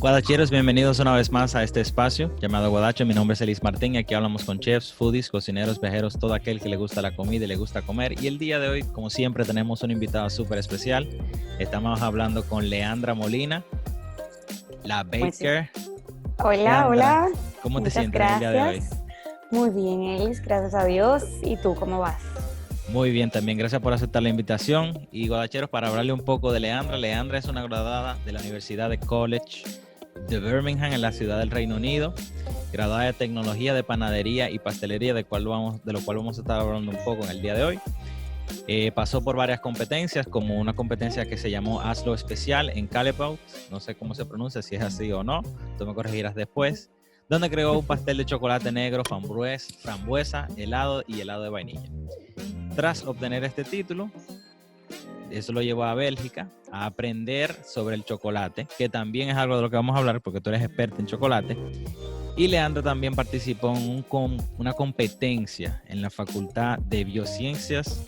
Guadacheros, bienvenidos una vez más a este espacio llamado Guadacho. Mi nombre es Elis Martín y aquí hablamos con chefs, foodies, cocineros, viajeros, todo aquel que le gusta la comida y le gusta comer. Y el día de hoy, como siempre, tenemos un invitado súper especial. Estamos hablando con Leandra Molina, la Pues sí. baker. Hola, Leandra, hola. ¿cómo te Muchas sientes en el día de hoy? gracias. Muy bien, Elis, gracias a Dios. ¿Y tú cómo vas? Muy bien, también gracias por aceptar la invitación. Y Guadacheros, para hablarle un poco de Leandra. Leandra es una graduada de la Universidad de College de Birmingham en la ciudad del Reino Unido, graduada de tecnología de panadería y pastelería, de lo cual vamos a estar hablando un poco en el día de hoy. Pasó por varias competencias, como una competencia que se llamó Hazlo Especial en Calibout, no sé cómo se pronuncia, si es así o no, tú me corregirás después, donde creó un pastel de chocolate negro, frambuesa, helado y helado de vainilla. Tras obtener este título, eso lo llevó a Bélgica a aprender sobre el chocolate, que también es algo de lo que vamos a hablar porque tú eres experta en chocolate. Y Leandro también participó en una competencia en la Facultad de Biociencias,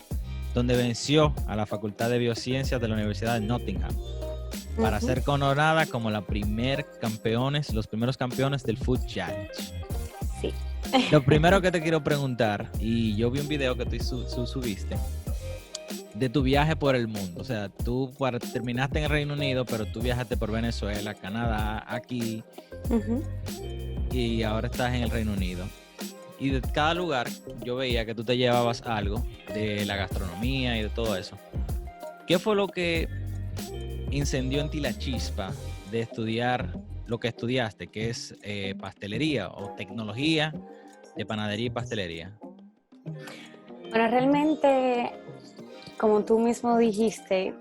donde venció a la Facultad de Biociencias de la Universidad de Nottingham para ser coronada como los primeros campeones del Food Challenge. Sí. Lo primero que te quiero preguntar, y yo vi un video que tú subiste, de tu viaje por el mundo. O sea, tú terminaste en el Reino Unido, pero tú viajaste por Venezuela, Canadá, aquí, y ahora estás en el Reino Unido. Y de cada lugar yo veía que tú te llevabas algo de la gastronomía y de todo eso. ¿Qué fue lo que incendió en ti la chispa de estudiar lo que estudiaste, que es pastelería o tecnología de panadería y pastelería? Bueno, realmente, como tú mismo dijiste,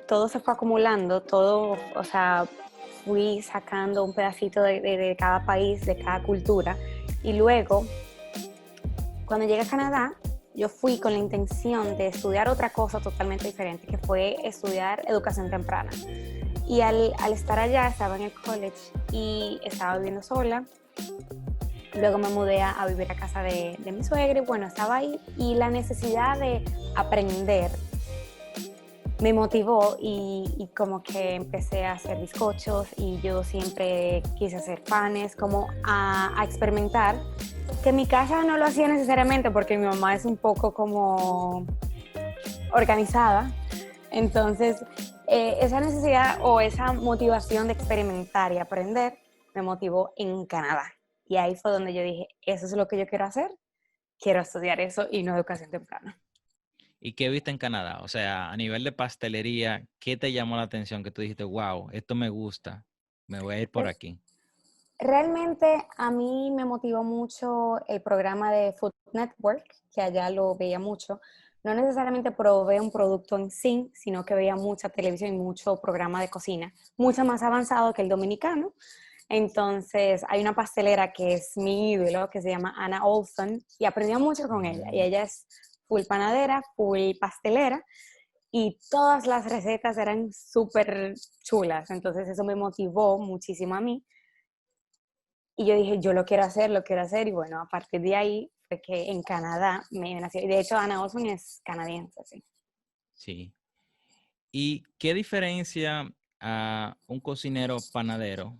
todo se fue acumulando, todo, o sea, fui sacando un pedacito de cada país, de cada cultura, y luego, cuando llegué a Canadá, yo fui con la intención de estudiar otra cosa totalmente diferente, que fue estudiar educación temprana. Y al estar allá, estaba en el college y estaba viviendo sola. Luego me mudé a vivir a casa de mi suegra y bueno, estaba ahí y la necesidad de aprender me motivó y como que empecé a hacer bizcochos y yo siempre quise hacer panes, como a experimentar, que en mi casa no lo hacía necesariamente porque mi mamá es un poco como organizada, entonces esa necesidad o esa motivación de experimentar y aprender me motivó en Canadá. Y ahí fue donde yo dije, eso es lo que yo quiero hacer, quiero estudiar eso y no educación temprana. ¿Y qué viste en Canadá? O sea, a nivel de pastelería, ¿qué te llamó la atención? Que tú dijiste, wow, esto me gusta, me voy a ir por aquí. Realmente a mí me motivó mucho el programa de Food Network, que allá lo veía mucho. No necesariamente probé un producto en sí, sino que veía mucha televisión y mucho programa de cocina, mucho más avanzado que el dominicano. Entonces hay una pastelera que es mi ídolo, que se llama Anna Olson, y aprendí mucho con ella. Y ella es full panadera, full pastelera, y todas las recetas eran súper chulas. Entonces eso me motivó muchísimo a mí. Y yo dije, yo lo quiero hacer. Y bueno, a partir de ahí fue que en Canadá me nació. Y de hecho, Anna Olson es canadiense, sí. Sí. ¿Y qué diferencia a un cocinero panadero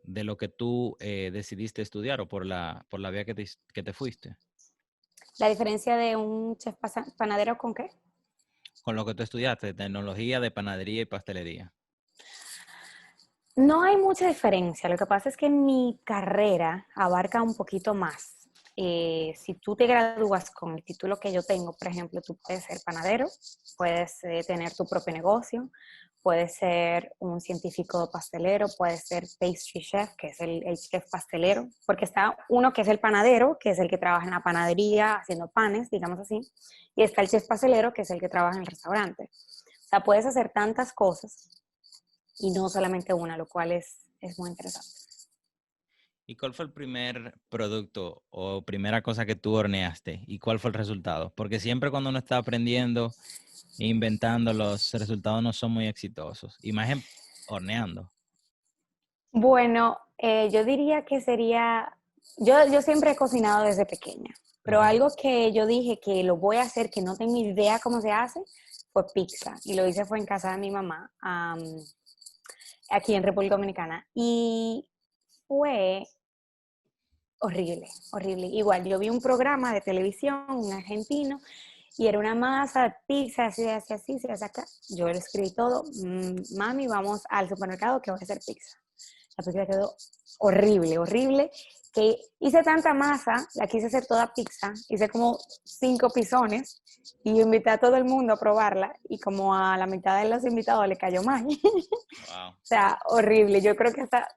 de lo que tú decidiste estudiar o por la vía que te fuiste? La diferencia de un chef panadero con qué? Con lo que tú estudiaste, tecnología de panadería y pastelería. No hay mucha diferencia. Lo que pasa es que mi carrera abarca un poquito más. Si tú te gradúas con el título que yo tengo, por ejemplo, tú puedes ser panadero, puedes tener tu propio negocio, puedes ser un científico pastelero, puedes ser pastry chef, que es el chef pastelero, porque está uno que es el panadero, que es el que trabaja en la panadería haciendo panes, digamos así, y está el chef pastelero, que es el que trabaja en el restaurante. O sea, puedes hacer tantas cosas y no solamente una, lo cual es muy interesante. ¿Y cuál fue el primer producto o primera cosa que tú horneaste? ¿Y cuál fue el resultado? Porque siempre cuando uno está aprendiendo e inventando, los resultados no son muy exitosos. Y más horneando. Bueno, yo diría que sería, yo siempre he cocinado desde pequeña, pero Ujú. algo que yo dije que lo voy a hacer, que no tengo idea cómo se hace, fue pizza. Y lo hice fue en casa de mi mamá. aquí en República Dominicana. Y fue horrible, horrible. Igual, yo vi un programa de televisión, un argentino, y era una masa de pizza, así, así, así, se hace acá. Yo le escribí todo, mami, vamos al supermercado que voy a hacer pizza. La pizza quedó horrible, horrible, que hice tanta masa, la quise hacer toda pizza, hice como 5 pisones y invité a todo el mundo a probarla y como a la mitad de los invitados le cayó mal. Wow. O sea, horrible. Yo creo que hasta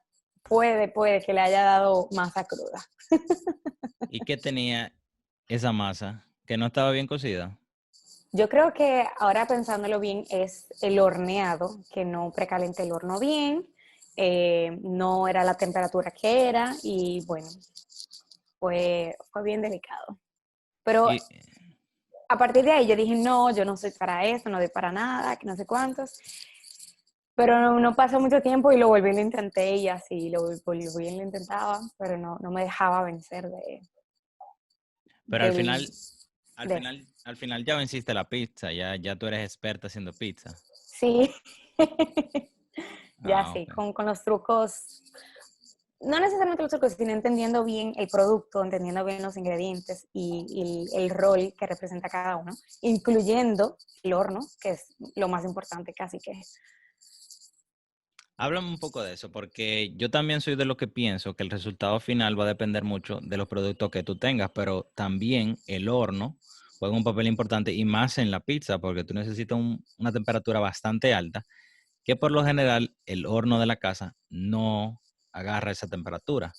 puede que le haya dado masa cruda. ¿Y qué tenía esa masa? ¿Que no estaba bien cocida? Yo creo que ahora pensándolo bien es el horneado, que no precalenté el horno bien, no era la temperatura que era y bueno, fue bien delicado. Pero Y, a partir de ahí yo dije, no, yo no soy para eso, no doy para nada, que no sé cuántos. Pero no pasó mucho tiempo y lo volví y lo intenté y así lo volví y lo intentaba, pero no me dejaba vencer pero al del, final, al de eso. final, al final ya venciste la pizza, ya tú eres experta haciendo pizza. Sí, ya Ah, sí, ok. con los trucos, no necesariamente los trucos, sino entendiendo bien el producto, entendiendo bien los ingredientes y el rol que representa cada uno, incluyendo el horno, que es lo más importante casi que. Háblame un poco de eso, porque yo también soy de los que pienso que el resultado final va a depender mucho de los productos que tú tengas, pero también el horno juega un papel importante y más en la pizza, porque tú necesitas una temperatura bastante alta, que por lo general el horno de la casa no agarra esa temperatura.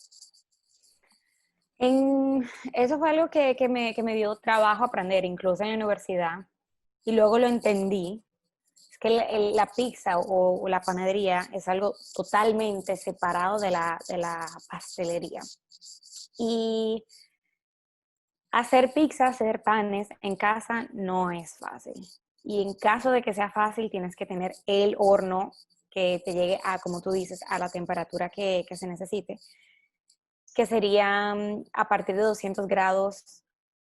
Eso fue algo que me dio trabajo aprender, incluso en la universidad, y luego lo entendí. Es que la pizza o la panadería es algo totalmente separado de la pastelería. Y hacer pizza, hacer panes en casa no es fácil. Y en caso de que sea fácil, tienes que tener el horno que te llegue a, como tú dices, a la temperatura que se necesite, que serían a partir de 200 grados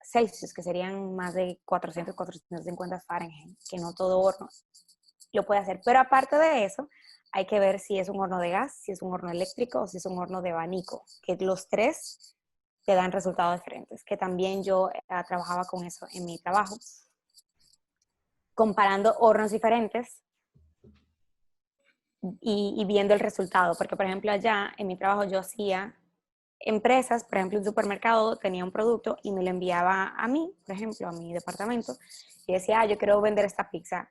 Celsius, que serían más de 400, 450 Fahrenheit, que no todo horno lo puede hacer. Pero aparte de eso, hay que ver si es un horno de gas, si es un horno eléctrico o si es un horno de abanico, que los tres te dan resultados diferentes, que también yo trabajaba con eso en mi trabajo, comparando hornos diferentes y viendo el resultado, porque por ejemplo allá en mi trabajo yo hacía empresas, por ejemplo un supermercado tenía un producto y me lo enviaba a mí, por ejemplo, a mi departamento, y decía, yo quiero vender esta pizza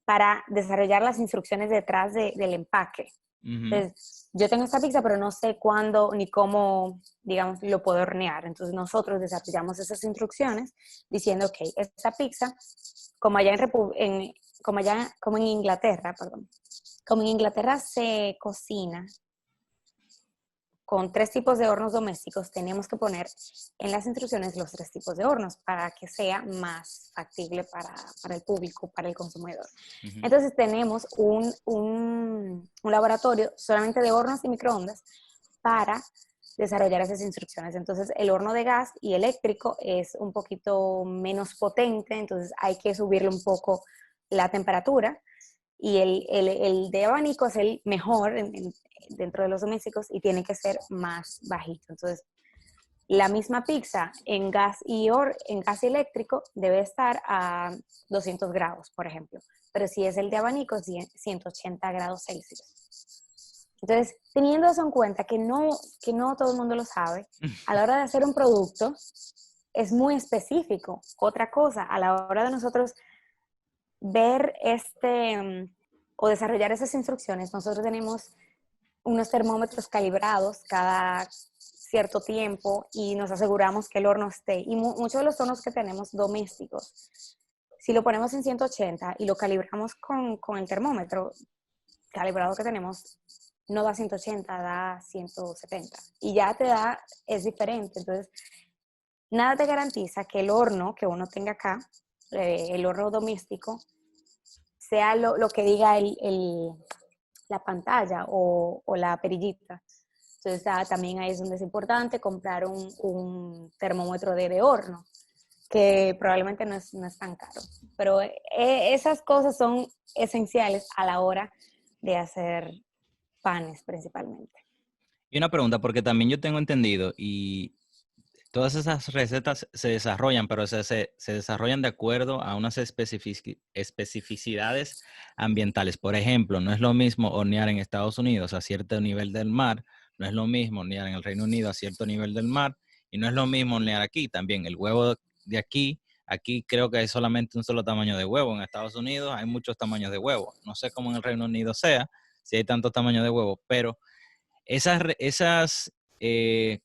para desarrollar las instrucciones detrás del empaque. Ujú. Entonces, yo tengo esta pizza, pero no sé cuándo ni cómo, digamos, lo puedo hornear. Entonces, nosotros desarrollamos esas instrucciones diciendo, ok, esta pizza, como allá como en Inglaterra, perdón, como en Inglaterra se cocina con 3 tipos de hornos domésticos, tenemos que poner en las instrucciones los 3 tipos de hornos para que sea más factible para el público, para el consumidor. Ujú. Entonces tenemos un laboratorio solamente de hornos y microondas para desarrollar esas instrucciones. Entonces el horno de gas y eléctrico es un poquito menos potente, entonces hay que subirle un poco la temperatura y el de abanico es el mejor dentro de los domésticos y tiene que ser más bajito. Entonces, la misma pizza en gas eléctrico debe estar a 200 grados, por ejemplo. Pero si es el de abanico, es 180 grados Celsius. Entonces, teniendo eso en cuenta, que no todo el mundo lo sabe, a la hora de hacer un producto es muy específico. Otra cosa, a la hora de nosotros ver o desarrollar esas instrucciones, nosotros tenemos unos termómetros calibrados cada cierto tiempo y nos aseguramos que el horno esté. Y muchos de los hornos que tenemos domésticos, si lo ponemos en 180 y lo calibramos con el termómetro calibrado que tenemos, no da 180, da 170. Y ya es diferente. Entonces, nada te garantiza que el horno que uno tenga acá, el horno doméstico, sea lo que diga la pantalla o la perillita. Entonces, también ahí es donde es importante comprar un termómetro de horno, que probablemente no es tan caro. Pero esas cosas son esenciales a la hora de hacer panes principalmente. Y una pregunta, porque también yo tengo entendido y todas esas recetas se desarrollan, pero se desarrollan de acuerdo a unas especificidades ambientales. Por ejemplo, no es lo mismo hornear en Estados Unidos a cierto nivel del mar, no es lo mismo hornear en el Reino Unido a cierto nivel del mar, y no es lo mismo hornear aquí también. El huevo de aquí creo que hay solamente un solo tamaño de huevo. En Estados Unidos hay muchos tamaños de huevo. No sé cómo en el Reino Unido sea, si hay tantos tamaños de huevo, pero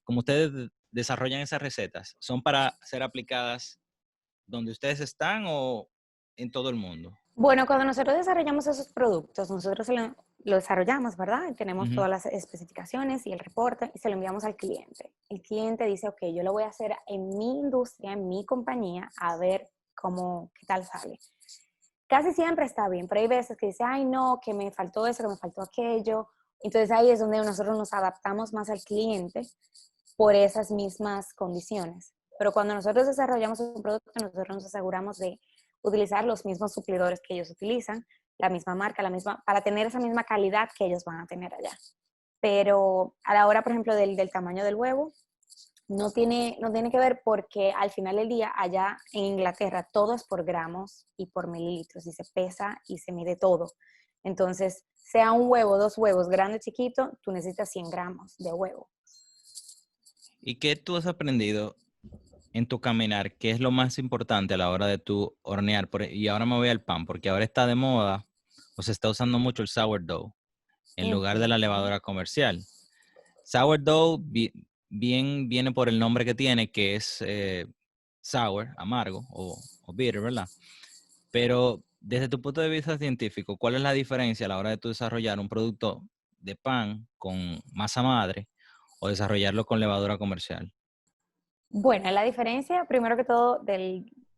como ustedes desarrollan esas recetas, ¿son para ser aplicadas donde ustedes están o en todo el mundo? Bueno, cuando nosotros desarrollamos esos productos, nosotros lo desarrollamos, ¿verdad? Y tenemos Ujú. todas las especificaciones y el reporte y se lo enviamos al cliente. El cliente dice, ok, yo lo voy a hacer en mi industria, en mi compañía, a ver qué tal sale. Casi siempre está bien, pero hay veces que dice, ay no, que me faltó eso, que me faltó aquello. Entonces ahí es donde nosotros nos adaptamos más al cliente por esas mismas condiciones. Pero cuando nosotros desarrollamos un producto, nosotros nos aseguramos de utilizar los mismos suplidores que ellos utilizan, la misma marca, para tener esa misma calidad que ellos van a tener allá. Pero a la hora, por ejemplo, del tamaño del huevo, no tiene que ver porque al final del día allá en Inglaterra todo es por gramos y por mililitros y se pesa y se mide todo. Entonces, sea un huevo, dos huevos, grande o chiquito, tú necesitas 100 gramos de huevo. ¿Y qué tú has aprendido en tu caminar? ¿Qué es lo más importante a la hora de tu hornear? Y ahora me voy al pan, porque ahora está de moda o se está usando mucho el sourdough en lugar de la Ujú. levadura comercial. Sourdough bien viene por el nombre que tiene, que es sour, amargo o bitter, ¿verdad? Pero desde tu punto de vista científico, ¿cuál es la diferencia a la hora de tu desarrollar un producto de pan con masa madre o desarrollarlo con levadura comercial? Bueno, la diferencia, primero que todo,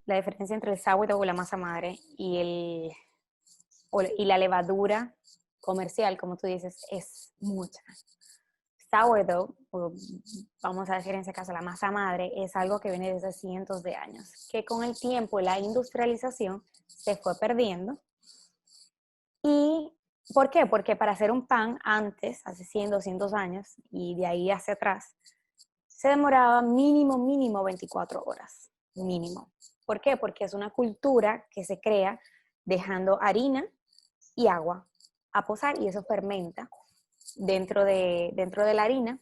la diferencia entre el sourdough o la masa madre y la levadura comercial, como tú dices, es mucha. Sourdough, o vamos a decir en ese caso la masa madre, es algo que viene desde cientos de años, que con el tiempo la industrialización se fue perdiendo. ¿Y por qué? Porque para hacer un pan antes, hace 100, 200 años, y de ahí hacia atrás, se demoraba mínimo 24 horas, mínimo. ¿Por qué? Porque es una cultura que se crea dejando harina y agua a posar y eso fermenta. Dentro de la harina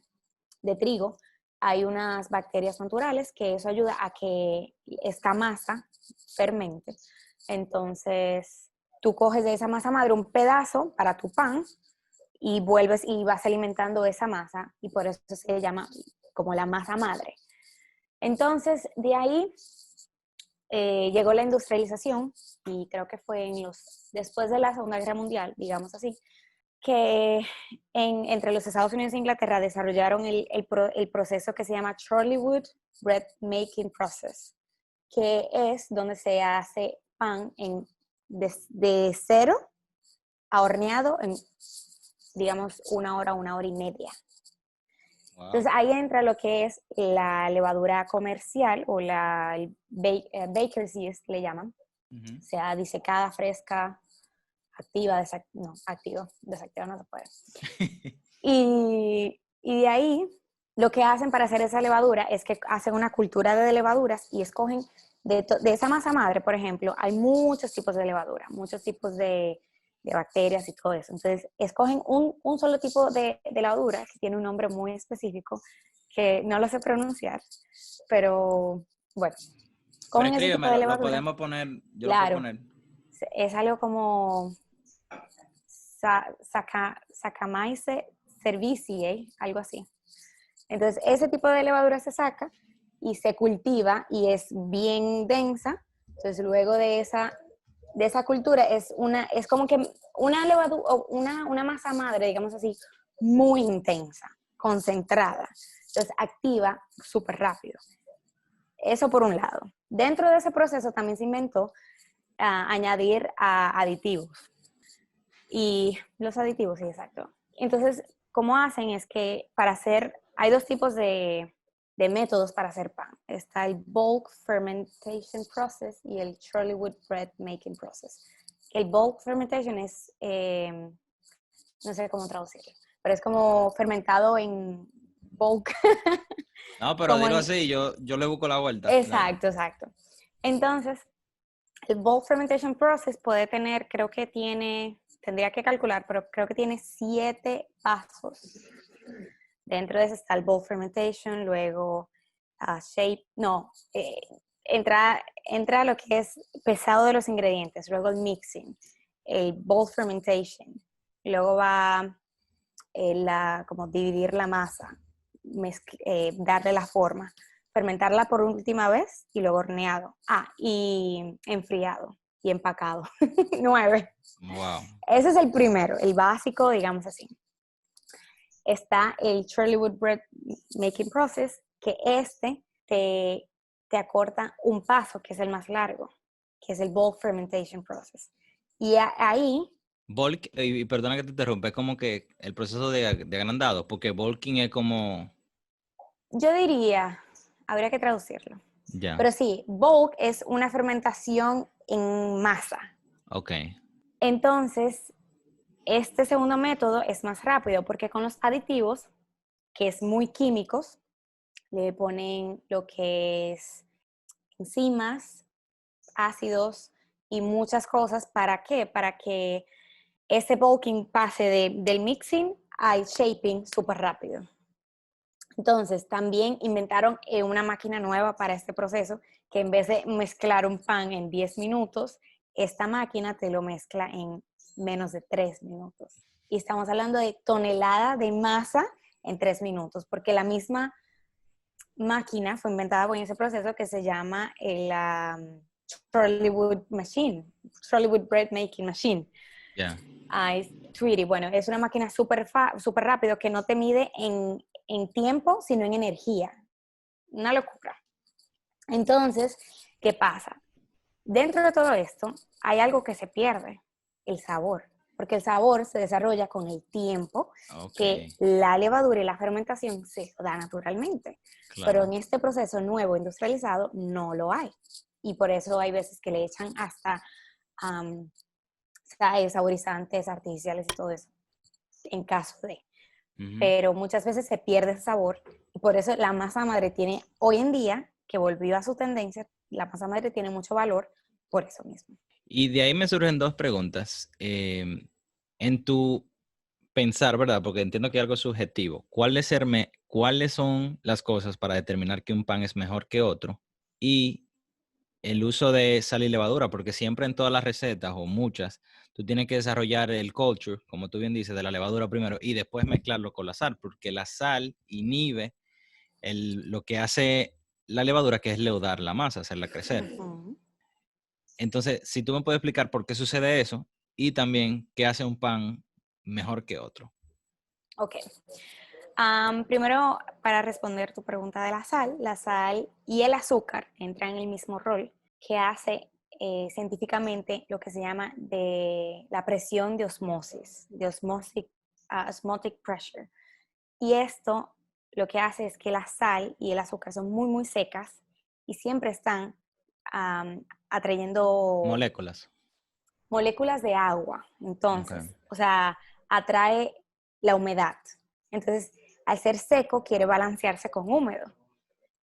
de trigo hay unas bacterias naturales que eso ayuda a que esta masa fermente. Entonces, tú coges de esa masa madre un pedazo para tu pan y vuelves y vas alimentando esa masa y por eso se llama como la masa madre. Entonces, de ahí llegó la industrialización y creo que fue después de la Segunda Guerra Mundial, digamos así, que entre los Estados Unidos e Inglaterra desarrollaron el proceso que se llama Chorleywood Bread Making Process, que es donde se hace pan de cero a horneado en, digamos, 1 hora y media. Wow. Entonces ahí entra lo que es la levadura comercial o baker's yeast le llaman, Ujú. o sea, disecada, fresca, activa, no, activa, desactiva no se puede. Y de ahí lo que hacen para hacer esa levadura es que hacen una cultura de levaduras y escogen de esa masa madre, por ejemplo, hay muchos tipos de levadura, muchos tipos de bacterias y todo eso. Entonces, escogen un solo tipo de levadura que tiene un nombre muy específico que no lo sé pronunciar, pero bueno, Pero cogen ese tipo de escríbemelo, lo levadura. podemos poner, yo lo puedo Claro, poner. es algo como Saccharomyces cerevisiae, algo así. Entonces, ese tipo de levadura se saca y se cultiva y es bien densa. Entonces, luego de esa cultura es como que una levadura, una masa madre, digamos así, muy intensa, concentrada. Entonces, activa súper rápido. Eso por un lado. Dentro de ese proceso también se inventó añadir aditivos. Y los aditivos, sí, exacto. Entonces, ¿cómo hacen? Es que hay dos tipos de métodos para hacer pan. Está el bulk fermentation process y el Chorleywood bread making process. El bulk fermentation es, no sé cómo traducirlo, pero es como fermentado en bulk. No, pero Como dilo en, así, yo le busco la vuelta. Dale. exacto, exacto. Entonces, el bulk fermentation process puede tener, creo que tiene, tendría que calcular, pero creo que tiene 7 pasos. Dentro de ese está el bulk fermentation, luego shape, no, entra lo que es pesado de los ingredientes, luego el mixing, el bulk fermentation, luego va como dividir la masa, darle la forma, fermentarla por última vez y luego horneado. Y enfriado y empacado. 9. Wow. Ese es el primero, el básico, digamos así. Está el Chorleywood Bread Making Process, que te acorta un paso, que es el más largo, que es el bulk fermentation process. Y ahí... Bulk, y perdona que te interrumpa, es como que el proceso de agrandado, porque bulking es como, Yo diría, habría que traducirlo. ya, Pero sí, bulk es una fermentación en masa. ok, Entonces, este segundo método es más rápido porque con los aditivos, que es muy químicos, le ponen lo que es enzimas, ácidos y muchas cosas. ¿Para qué? Para que ese bulking pase del mixing al shaping súper rápido. Entonces, también inventaron una máquina nueva para este proceso, que en vez de mezclar un pan en 10 minutos, esta máquina te lo mezcla en menos de 3 minutos. Y estamos hablando de toneladas de masa en 3 minutos, porque la misma máquina fue inventada con ese proceso que se llama Chorleywood Machine, Chorleywood Bread Making Machine. ya. Es Tweety. Bueno, es una máquina súper rápido que no te mide en tiempo, sino en energía. Una locura. Entonces, ¿qué pasa? Dentro de todo esto, hay algo que se pierde, el sabor. Porque el sabor se desarrolla con el tiempo Ok, que la levadura y la fermentación se da naturalmente. Pero claro. en este proceso nuevo, industrializado, no lo hay. Y por eso hay veces que le echan hasta saborizantes artificiales y todo eso, en caso de. Ujú. Pero muchas veces se pierde ese sabor y por eso la masa madre tiene, hoy en día, que volvió a su tendencia, la masa madre tiene mucho valor por eso mismo. Y de ahí me surgen dos preguntas. En tu pensar, ¿verdad? Porque entiendo que es algo subjetivo. ¿Cuáles son las cosas para determinar que un pan es mejor que otro? Y el uso de sal y levadura, porque siempre en todas las recetas o muchas, tú tienes que desarrollar el culture, como tú bien dices, de la levadura primero y después mezclarlo con la sal, porque la sal inhibe lo que hace la levadura, que es leudar la masa, hacerla crecer. Uh-huh. Entonces, si tú me puedes explicar por qué sucede eso y también qué hace un pan mejor que otro. Ok. Primero, para responder tu pregunta de la sal y el azúcar entran en el mismo rol que hace científicamente lo que se llama de la presión de osmosis, osmotic pressure. Y esto lo que hace es que la sal y el azúcar son muy, muy secas y siempre están atrayendo Moléculas. moléculas de agua. Okay. Entonces, o sea, atrae la humedad. Entonces, al ser seco, quiere balancearse con húmedo.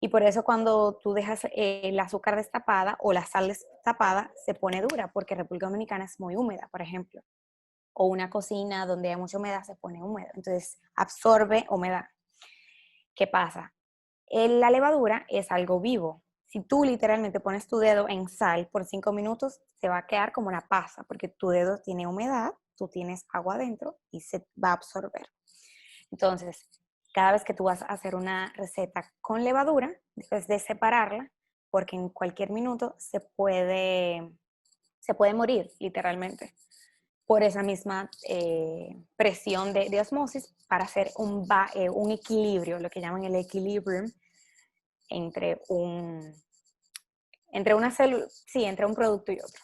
Y por eso cuando tú dejas el azúcar destapada o la sal destapada, se pone dura, porque República Dominicana es muy húmeda, por ejemplo. O una cocina donde hay mucha humedad se pone húmedo. Entonces, absorbe humedad. ¿Qué pasa? La levadura es algo vivo. Si tú literalmente pones tu dedo en sal por 5 minutos, se va a quedar como una pasa, porque tu dedo tiene humedad, tú tienes agua adentro y se va a absorber. Entonces, cada vez que tú vas a hacer una receta con levadura, debes de separarla, porque en cualquier minuto se puede morir, literalmente, por esa misma presión de osmosis para hacer un equilibrio, lo que llaman el equilibrium entre una célula, sí, entre un producto y otro.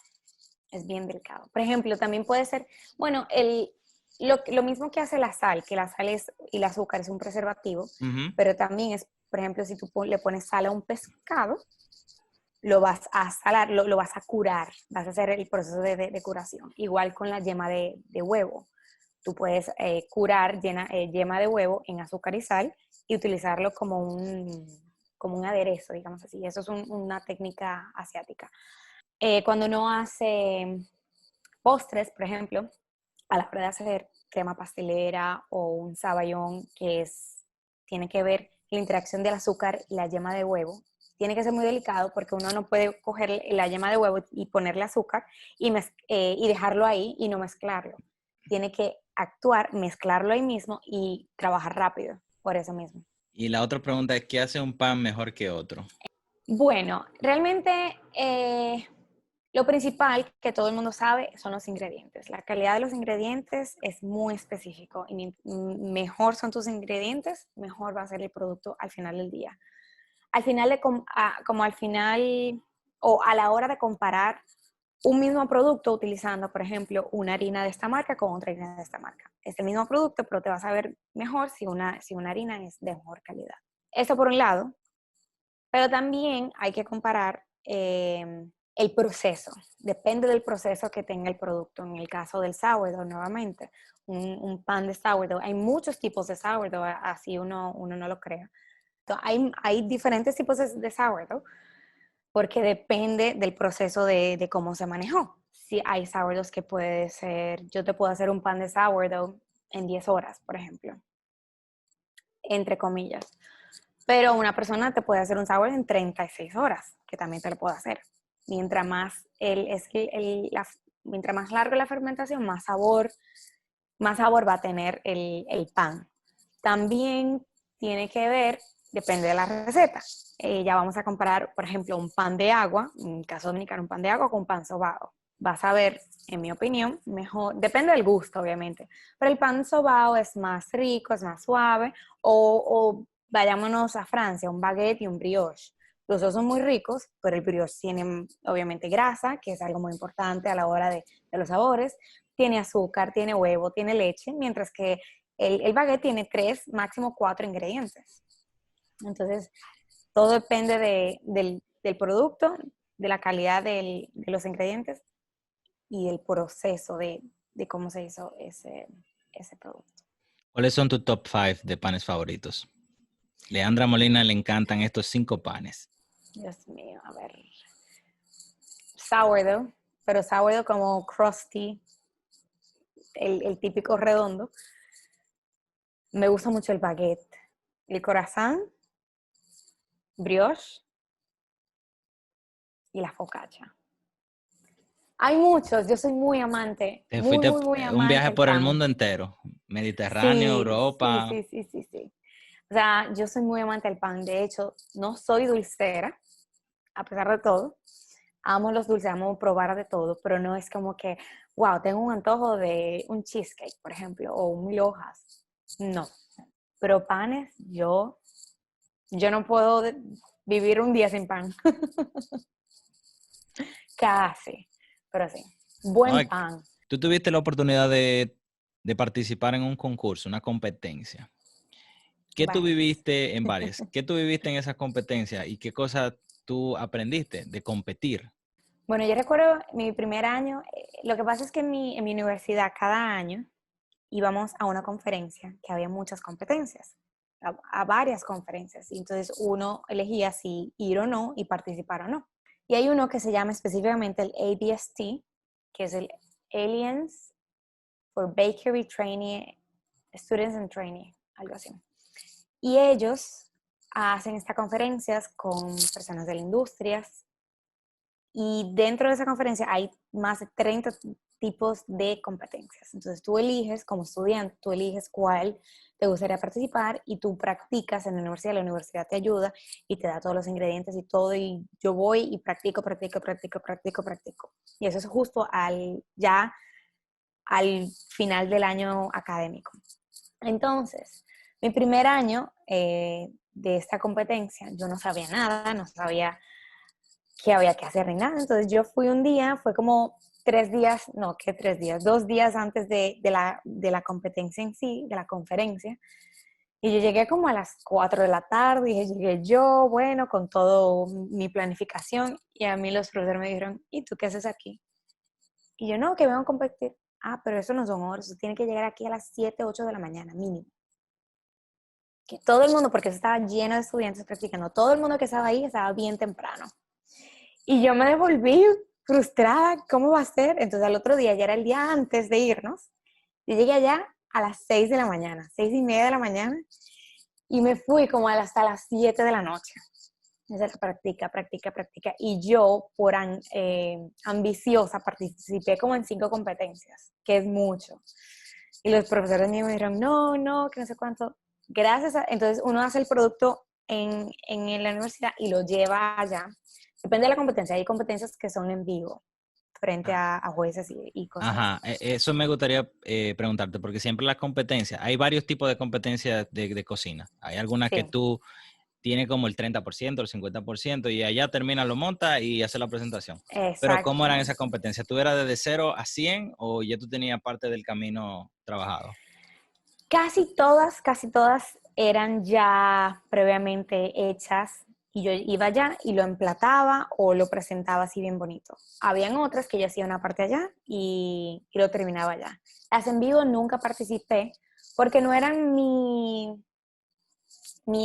Es bien delicado. Por ejemplo, también puede ser, bueno, lo mismo que hace la sal, que la sal y el azúcar es un preservativo, Ujú. pero también es, por ejemplo, si tú le pones sal a un pescado, lo vas a salar, lo vas a curar, vas a hacer el proceso de curación. Igual con la yema de huevo. tú puedes curar yema de huevo en azúcar y sal y utilizarlo como un aderezo, digamos así. Eso es una técnica asiática. Cuando uno hace postres, por ejemplo, a la hora de hacer crema pastelera o un saballón tiene que ver la interacción del azúcar y la yema de huevo, tiene que ser muy delicado porque uno no puede coger la yema de huevo y ponerle azúcar y dejarlo ahí y no mezclarlo. Tiene que actuar, mezclarlo ahí mismo y trabajar rápido, por eso mismo. Y la otra pregunta es, ¿qué hace un pan mejor que otro? Bueno, realmente lo principal que todo el mundo sabe son los ingredientes. La calidad de los ingredientes es muy específico y mejor son tus ingredientes, mejor va a ser el producto al final del día. Al final, como al final o a la hora de comparar un mismo producto utilizando, por ejemplo, una harina de esta marca con otra harina de esta marca. Es el mismo producto, pero te vas a ver mejor si una harina es de mejor calidad. Eso por un lado, pero también hay que comparar el proceso. Depende del proceso que tenga el producto. En el caso del sourdough, nuevamente, un pan de sourdough. Hay muchos tipos de sourdough, así uno no lo crea. Entonces, hay diferentes tipos de sourdough porque depende del proceso de cómo se manejó. Si hay sourdoughs que puede ser, yo te puedo hacer un pan de sourdough en 10 horas, por ejemplo, entre comillas. Pero una persona te puede hacer un sourdough en 36 horas, que también te lo puedo hacer. Mientras más, mientras más larga la fermentación, más sabor va a tener el pan. También tiene que ver, depende de la receta. Ya vamos a comparar, por ejemplo, un pan de agua, en el caso dominicano, un pan de agua con un pan sobao. Vas a ver, en mi opinión, mejor, depende del gusto, obviamente, pero el pan sobao es más rico, es más suave, o vayámonos a Francia, un baguette y un brioche. Los dos son muy ricos, pero el brioche tiene obviamente grasa, que es algo muy importante a la hora de los sabores, tiene azúcar, tiene huevo, tiene leche, mientras que el baguette tiene 3, máximo 4 ingredientes. Entonces, todo depende del producto, de la calidad de los ingredientes y el proceso de cómo se hizo ese producto. ¿Cuáles son tus top 5 de panes favoritos? Leandra Molina le encantan estos 5 panes. Dios mío, a ver. Sourdough, pero sourdough como crusty, el típico redondo. Me gusta mucho el baguette, el croissant, brioche y la focaccia. Hay muchos, yo soy muy amante, Te muy, fuiste muy, muy un amante viaje del por el pan. mundo entero. Mediterráneo, Sí, sí, Europa. sí, sí, sí, sí. O sea, yo soy muy amante del pan. De hecho, no soy dulcera, a pesar de todo. Amo los dulces, amo probar de todo, pero no es como que, wow, tengo un antojo de un cheesecake, por ejemplo, o un mil hojas. No. Pero panes, yo no puedo vivir un día sin pan. Casi, pero sí. No, Buen pan. tú tuviste la oportunidad de participar en un concurso, una competencia. ¿Qué tú Varias. viviste en varias? ¿Qué tú viviste en esa competencia y qué cosas tú aprendiste de competir? Bueno, yo recuerdo mi primer año, lo que pasa es que en mi universidad cada año íbamos a una conferencia que había muchas competencias, a varias conferencias. Y entonces uno elegía si ir o no y participar o no. Y hay uno que se llama específicamente el ABST, que es el Aliens for Bakery Training, Students and Training, algo así. Y ellos hacen estas conferencias con personas de la industria y dentro de esa conferencia hay más de 30 tipos de competencias. Entonces tú eliges, como estudiante, tú eliges cuál te gustaría participar y tú practicas en la universidad te ayuda y te da todos los ingredientes y todo y yo voy y practico. Y eso es justo ya al final del año académico. Entonces, mi primer año de esta competencia, yo no sabía nada, no sabía qué había que hacer ni nada. Entonces yo fui un día, fue como 3 días, no, ¿qué 3 días? 2 días antes de la competencia en sí, de la conferencia. Y yo llegué como a las 4 de la tarde y llegué yo, bueno, con todo mi planificación y a mí los profesores me dijeron, ¿y tú qué haces aquí? Y yo, no, que vengo a competir. Ah, pero eso no son horas, eso tiene que llegar aquí a las 7, 8 de la mañana, mínimo. Que todo el mundo, porque eso estaba lleno de estudiantes practicando, todo el mundo que estaba ahí estaba bien temprano. Y yo me devolví frustrada, ¿cómo va a ser? Entonces al otro día, ya era el día antes de irnos, yo llegué allá a las 6 de la mañana, 6:30 de la mañana, y me fui como hasta las 7 de la noche. Entonces, practica, practica, practica. Y yo, por ambiciosa, participé como en 5 competencias, que es mucho. Y los profesores míos me dijeron, no, no, que no sé cuánto. Entonces uno hace el producto en la universidad y lo lleva allá. Depende de la competencia. Hay competencias que son en vivo, frente Ah, a jueces y cosas así. ajá, eso me gustaría preguntarte, porque siempre las competencias, hay varios tipos de competencias de cocina. Hay algunas que Sí, tú tienes como el 30%, el 50%, y allá termina, lo monta y hace la presentación. Pero ¿cómo eran esas exactamente. competencias? ¿Tú eras desde 0 a 100 o ya tú tenías parte del camino trabajado? Casi todas eran ya previamente hechas y yo iba allá y lo emplataba o lo presentaba así bien bonito. Habían otras que yo hacía una parte allá y lo terminaba allá. Las en vivo nunca participé porque no eran mi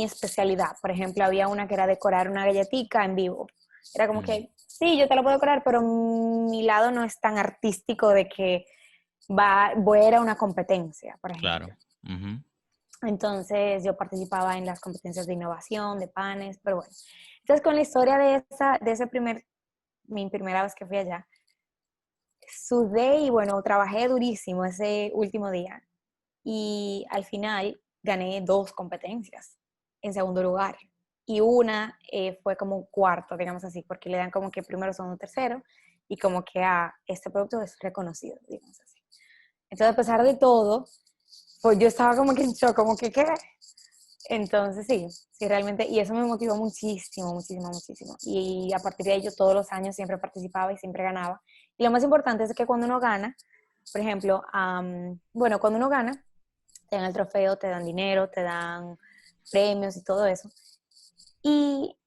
especialidad. Por ejemplo, había una que era decorar una galletita en vivo. Era como Mm, que, sí, yo te lo puedo decorar, pero mi lado no es tan artístico de que voy a ir a una competencia, por ejemplo. claro. Ujú. Entonces yo participaba en las competencias de innovación, de panes, pero bueno. Entonces con la historia de ese mi primera vez que fui allá, sudé y bueno, trabajé durísimo ese último día y al final gané 2 competencias en segundo lugar y una fue como cuarto, digamos así, porque le dan como que primero, segundo, tercero y como que este producto es reconocido, digamos así. Entonces a pesar de todo, pues yo estaba como que en shock, como que ¿qué? Entonces sí, sí realmente, y eso me motivó muchísimo, muchísimo, muchísimo. Y a partir de ello todos los años siempre participaba y siempre ganaba. Y lo más importante es que cuando uno gana, por ejemplo, bueno, cuando uno gana, te dan el trofeo, te dan dinero, te dan premios y todo eso. Y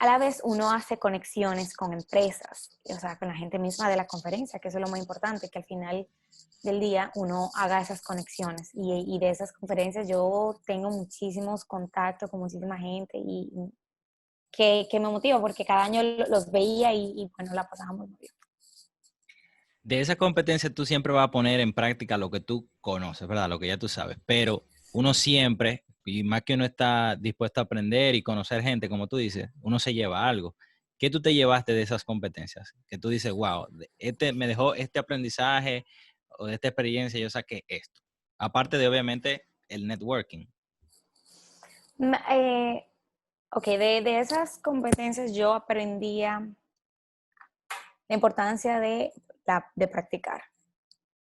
a la vez uno hace conexiones con empresas, o sea, con la gente misma de la conferencia, que eso es lo más importante, que al final del día uno haga esas conexiones. Y de esas conferencias yo tengo muchísimos contactos con muchísima gente y que me motiva porque cada año los veía y bueno, la pasábamos muy bien. De esa competencia tú siempre vas a poner en práctica lo que tú conoces, ¿verdad? Lo que ya tú sabes. Pero uno siempre, y más que uno está dispuesto a aprender y conocer gente, como tú dices, uno se lleva algo. ¿Qué tú te llevaste de esas competencias? Que tú dices, wow, me dejó este aprendizaje o de esta experiencia, yo saqué esto. Aparte de, obviamente, el networking. Ok, de esas competencias yo aprendía la importancia de practicar.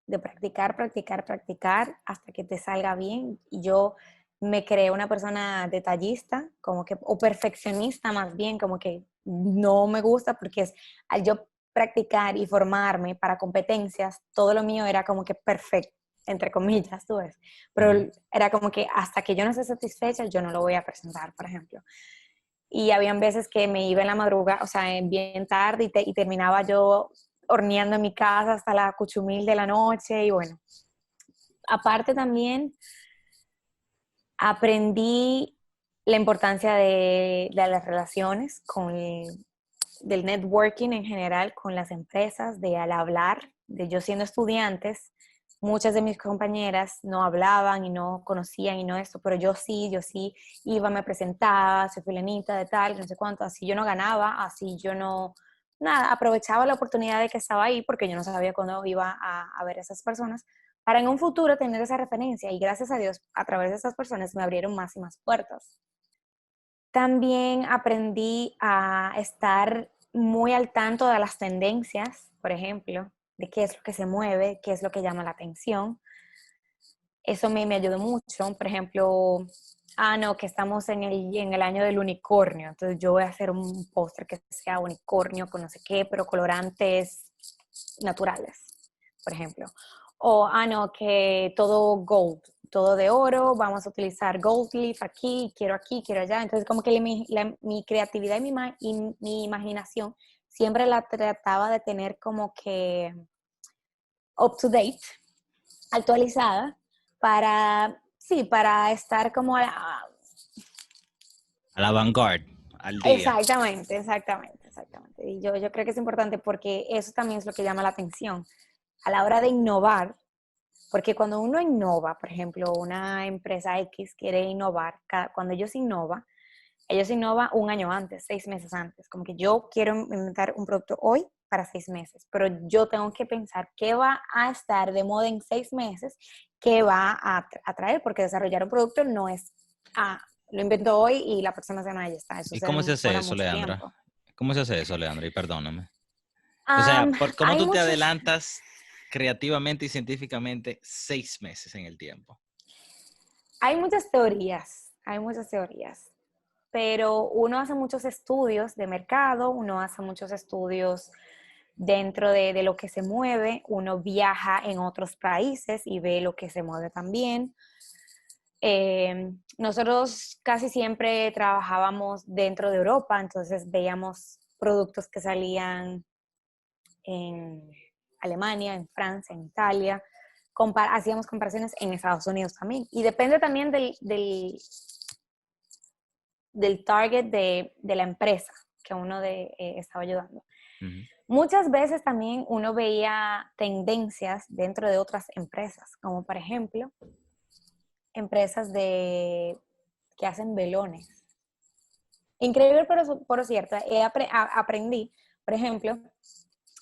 De practicar, practicar, practicar hasta que te salga bien. Y yo me creé una persona detallista, como que, o perfeccionista más bien, como que no me gusta porque al yo practicar y formarme para competencias, todo lo mío era como que perfecto, entre comillas, tú ves. Ujú. Pero era como que hasta que yo no esté satisfecha, yo no lo voy a presentar, por ejemplo. Y habían veces que me iba en la madrugada, o sea, bien tarde y terminaba yo horneando en mi casa hasta la cuchumil de la noche y bueno, aparte también aprendí la importancia de las relaciones, del networking en general con las empresas, de al hablar, de yo siendo estudiantes, muchas de mis compañeras no hablaban y no conocían y no esto, pero yo sí iba, me presentaba, soy fulanita de tal, no sé cuánto, así yo no ganaba, así yo no, nada, aprovechaba la oportunidad de que estaba ahí porque yo no sabía cuándo iba a ver a esas personas para en un futuro tener esa referencia y gracias a Dios a través de esas personas me abrieron más y más puertas. También aprendí a estar muy al tanto de las tendencias, por ejemplo, de qué es lo que se mueve, qué es lo que llama la atención. Eso me ayudó mucho. Por ejemplo, no, que estamos en el año del unicornio, entonces yo voy a hacer un póster que sea unicornio con no sé qué, pero colorantes naturales, por ejemplo. O, no, que todo gold, todo de oro, vamos a utilizar gold leaf aquí, quiero allá. Entonces, como que mi creatividad y mi imaginación siempre la trataba de tener como que up to date, actualizada, para estar como A la vanguard, al día. exactamente. Y yo creo que es importante porque eso también es lo que llama la atención. A la hora de innovar, porque cuando uno innova, por ejemplo, una empresa X quiere innovar, cuando ellos innovan un año antes, 6 meses antes. Como que yo quiero inventar un producto hoy para 6 meses, pero yo tengo que pensar qué va a estar de moda en 6 meses, qué va a traer, porque desarrollar un producto no es, lo invento hoy y la próxima semana ya está. Eso ¿Y se cómo se hace demora eso, mucho Leandra? tiempo. ¿Cómo se hace eso, Leandra? Y perdóname. O sea, ¿cómo Hay tú te muchos, adelantas creativamente y científicamente 6 meses en el tiempo? hay muchas teorías, pero uno hace muchos estudios de mercado, uno hace muchos estudios dentro de lo que se mueve, uno viaja en otros países y ve lo que se mueve también. Nosotros casi siempre trabajábamos dentro de Europa, entonces veíamos productos que salían en Alemania, en Francia, en Italia. Hacíamos comparaciones en Estados Unidos también. Y depende también del target de la empresa que uno estaba ayudando. Ujú. Muchas veces también uno veía tendencias dentro de otras empresas, como por ejemplo empresas que hacen velones. Increíble, pero cierto. Aprendí, por ejemplo,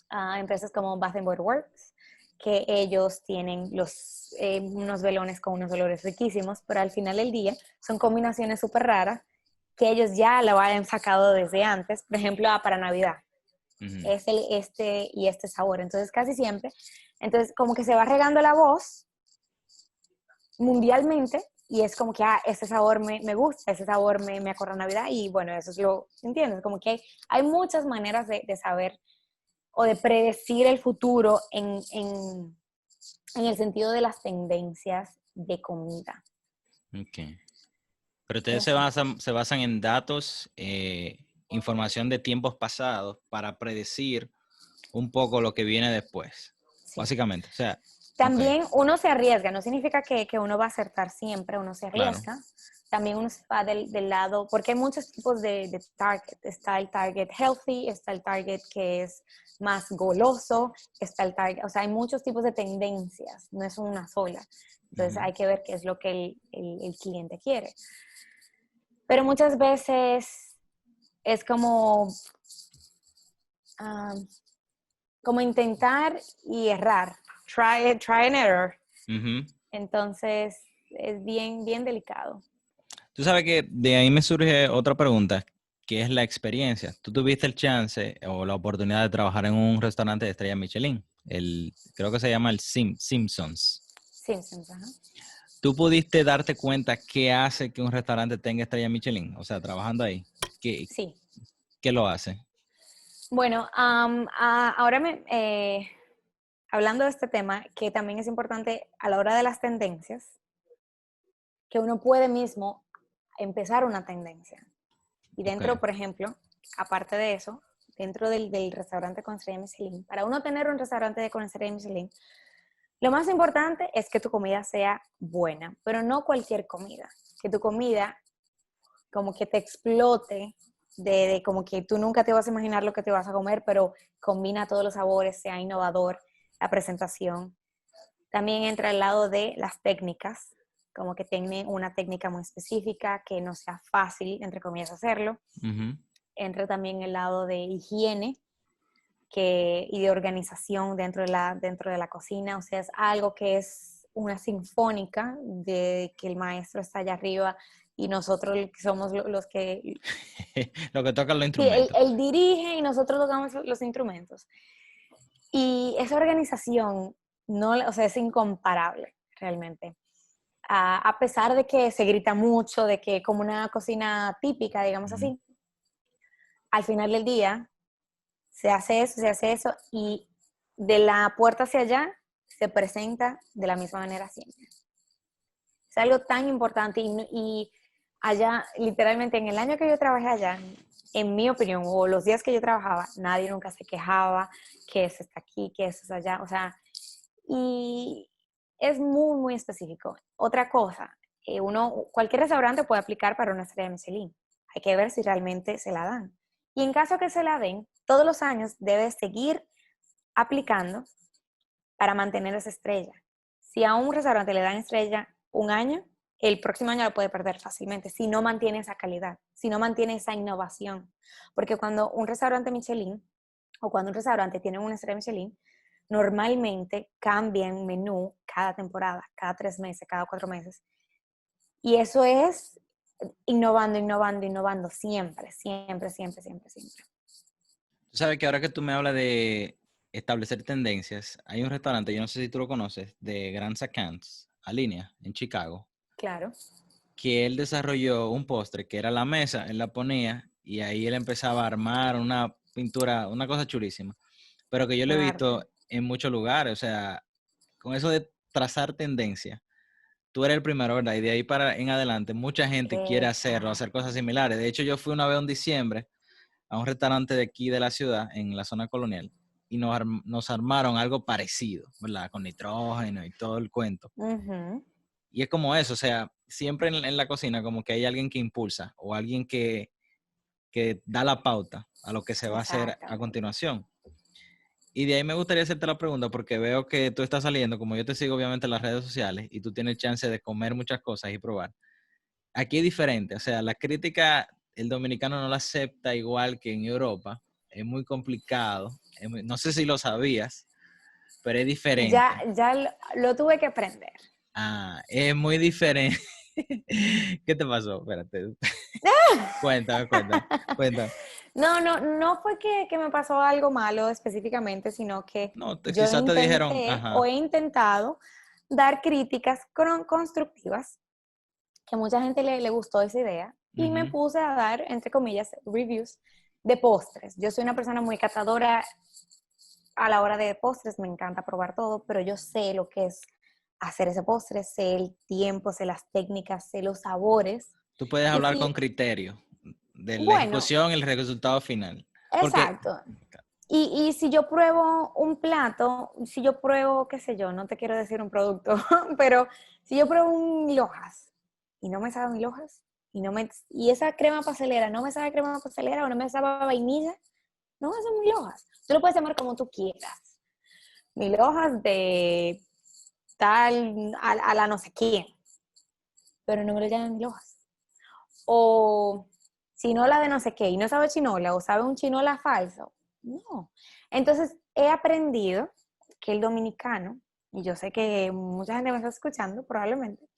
a empresas como Bath Body Works, que ellos tienen unos velones con unos olores riquísimos, pero al final del día son combinaciones súper raras que ellos ya lo hayan sacado desde antes, por ejemplo, para Navidad. Ujú. Es este y este sabor. Entonces, casi siempre, entonces como que se va regando la voz mundialmente y es como que, este sabor me gusta, ese sabor me acuerda a Navidad y bueno, eso es ¿entiendes? Como que hay muchas maneras de saber o de predecir el futuro en el sentido de las tendencias de comida. Ok. Pero ustedes se Exacto. basan, se basan en datos, información de tiempos pasados para predecir un poco lo que viene después, Sí. básicamente. O sea, ok, También uno se arriesga, no significa que uno va a acertar siempre, uno se claro. arriesga. También uno se va del lado, porque hay muchos tipos de target. Está el target healthy, está el target que es más goloso, está el target, o sea, hay muchos tipos de tendencias, no es una sola. Entonces Ujú. hay que ver qué es lo que el cliente quiere. Pero muchas veces es ah, como intentar y errar, try and error. Ujú. Entonces es bien delicado. Tú sabes que de ahí me surge otra pregunta, que es la experiencia. Tú tuviste el chance o la oportunidad de trabajar en un restaurante de estrella Michelin, creo que se llama el Simpsons. Simpsons, ajá. ¿Tú pudiste darte cuenta qué hace que un restaurante tenga estrella Michelin? O sea, trabajando ahí. ¿Qué, Sí. qué lo hace? Bueno, ahora hablando de este tema, que también es importante a la hora de las tendencias, que uno puede mismo empezar una tendencia. Y Ok. dentro, por ejemplo, aparte de eso, dentro del restaurante con estrella Michelin, para uno tener un restaurante con estrella Michelin, lo más importante es que tu comida sea buena, pero no cualquier comida. Que tu comida como que te explote, de como que tú nunca te vas a imaginar lo que te vas a comer, pero combina todos los sabores, sea innovador, la presentación. También entra el lado de las técnicas, como que tiene una técnica muy específica, que no sea fácil, entre comillas, hacerlo. Ujú. Entra también el lado de higiene y de organización dentro de la cocina, o sea, es algo que es una sinfónica de que el maestro está allá arriba y nosotros somos los que... Lo que tocan los Sí, él, instrumentos. él dirige y nosotros tocamos los instrumentos. Y esa organización, no, o sea, es incomparable realmente. A pesar de que se grita mucho, de que como una cocina típica, digamos Ujú. así, al final del día se hace eso y de la puerta hacia allá se presenta de la misma manera siempre. Es algo tan importante y allá, literalmente en el año que yo trabajé allá, en mi opinión, o los días que yo trabajaba, nadie nunca se quejaba que eso está aquí, que eso está allá. O sea, y es muy, muy específico. Otra cosa, cualquier restaurante puede aplicar para una estrella Michelin. Hay que ver si realmente se la dan. Y en caso que se la den, todos los años debe seguir aplicando para mantener esa estrella. Si a un restaurante le dan estrella un año, el próximo año lo puede perder fácilmente si no mantiene esa calidad, si no mantiene esa innovación. Porque cuando un restaurante Michelin o cuando un restaurante tiene una estrella Michelin, normalmente cambian menú cada temporada, cada 3 meses, cada 4 meses. Y eso es innovando, innovando, innovando, siempre, siempre, siempre, siempre, siempre. Tú sabes que ahora que tú me hablas de establecer tendencias, hay un restaurante, yo no sé si tú lo conoces, de Grand Sacans, a línea, en Chicago, Claro. que él desarrolló un postre que era la mesa, él la ponía y ahí él empezaba a armar una pintura, una cosa chulísima, pero que yo lo he Arte. visto en muchos lugares, o sea, con eso de trazar tendencia, tú eres el primero, ¿verdad? Y de ahí para en adelante, mucha gente quiere hacerlo, hacer Exacto. cosas similares. De hecho, yo fui una vez en diciembre a un restaurante de aquí de la ciudad, en la zona colonial, y nos armaron algo parecido, ¿verdad? Con nitrógeno y todo el cuento. Uh-huh. Y es como eso, o sea, siempre en la cocina como que hay alguien que impulsa o alguien que da la pauta a lo que se va a hacer a Exactamente. continuación. Y de ahí me gustaría hacerte la pregunta porque veo que tú estás saliendo, como yo te sigo obviamente en las redes sociales y tú tienes chance de comer muchas cosas y probar. Aquí es diferente, o sea, la crítica el dominicano no la acepta igual que en Europa, es muy complicado, no sé si lo sabías, pero es Ya, diferente. ya lo tuve que aprender. Ah, es muy diferente. ¿Qué te pasó? Espérate. Cuéntame, cuéntame, cuéntame. No, no, no fue que me pasó algo malo específicamente, sino que No, yo quizás te dijeron, intenté o ajá, he intentado dar críticas constructivas, que mucha gente le gustó esa idea, y me ujú. puse a dar, entre comillas, reviews de postres. Yo soy una persona muy catadora a la hora de postres, me encanta probar todo, pero yo sé lo que es hacer ese postre, sé el tiempo, sé las técnicas, sé los sabores. Tú puedes Y hablar con si, criterio de la bueno, ejecución y el resultado final. Porque, exacto. Y si yo pruebo un plato, si yo pruebo, qué sé yo, no te quiero decir un producto, pero si yo pruebo un mil hojas y no me sabe mil hojas, y esa crema pastelera no me sabe crema pastelera o no me sabe vainilla, no son mil hojas. Tú lo puedes llamar como tú quieras. Mil hojas de tal a la no sé quién, pero no me lo llaman mil hojas. O chinola de no sé qué, y no sabe chinola, o sabe un chinola falso. No. Entonces, he aprendido que el dominicano, y yo sé que mucha gente me está escuchando probablemente,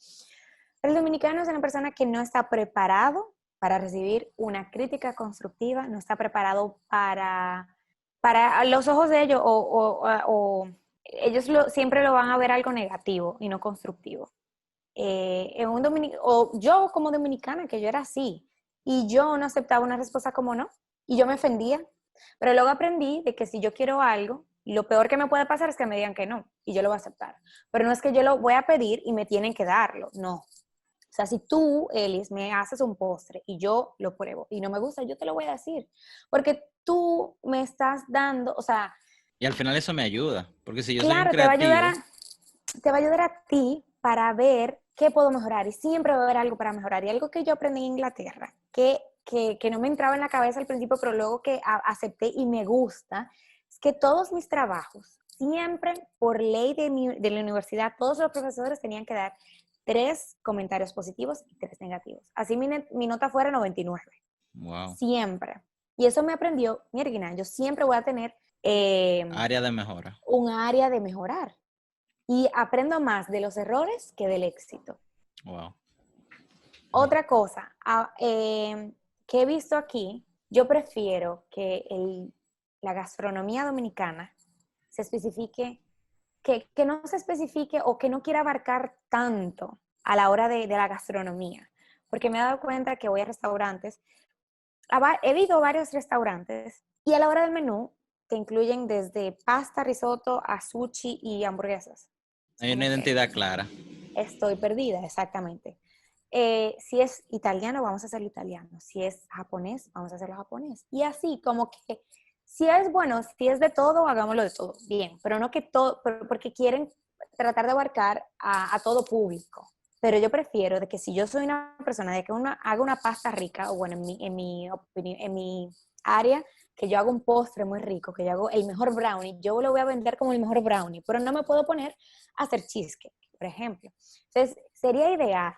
pero el dominicano es una persona que no está preparado para recibir una crítica constructiva, no está preparado para los ojos de ellos, o ellos siempre lo van a ver algo negativo y no constructivo. O yo como dominicana, que yo era así, y yo no aceptaba una respuesta como no, y yo me ofendía, pero luego aprendí de que si yo quiero algo, lo peor que me puede pasar es que me digan que no, y yo lo voy a aceptar, pero no es que yo lo voy a pedir y me tienen que darlo, no. O sea, si tú, Elis, me haces un postre y yo lo pruebo y no me gusta, yo te lo voy a decir, porque tú me estás dando, o sea, y al final eso me ayuda, porque si yo soy un claro, creativo, te va a ayudar a ti para ver qué puedo mejorar y siempre va a haber algo para mejorar. Y algo que yo aprendí en Inglaterra, que no me entraba en la cabeza al principio, pero luego que acepté y me gusta, es que todos mis trabajos, siempre por ley de la universidad, todos los profesores tenían que dar 3 comentarios positivos y 3 negativos. Así mi nota fuera 99. wow, Siempre. Y eso me aprendió, mira, yo siempre voy a tener área de mejora. un área de mejorar y aprendo más de los errores que del éxito. Wow. Otra cosa que he visto aquí, yo prefiero que la gastronomía dominicana se especifique, que no se especifique o que no quiera abarcar tanto a la hora de la gastronomía, porque me he dado cuenta que voy a restaurantes, he ido a varios restaurantes y a la hora del menú te incluyen desde pasta, risotto, a sushi y hamburguesas. Es Hay una como que identidad clara. estoy perdida, exactamente. Si es italiano, vamos a hacerlo italiano. Si es japonés, vamos a hacerlo japonés. Y así como que Si es bueno, si es de todo, hagámoslo de todo, bien, pero no que todo, porque quieren tratar de abarcar a todo público. Pero yo prefiero de que si yo soy una persona de que haga una pasta rica, o bueno, en mi área, que yo hago un postre muy rico, que yo hago el mejor brownie, yo lo voy a vender como el mejor brownie, pero no me puedo poner a hacer cheesecake, por ejemplo. Entonces, sería ideal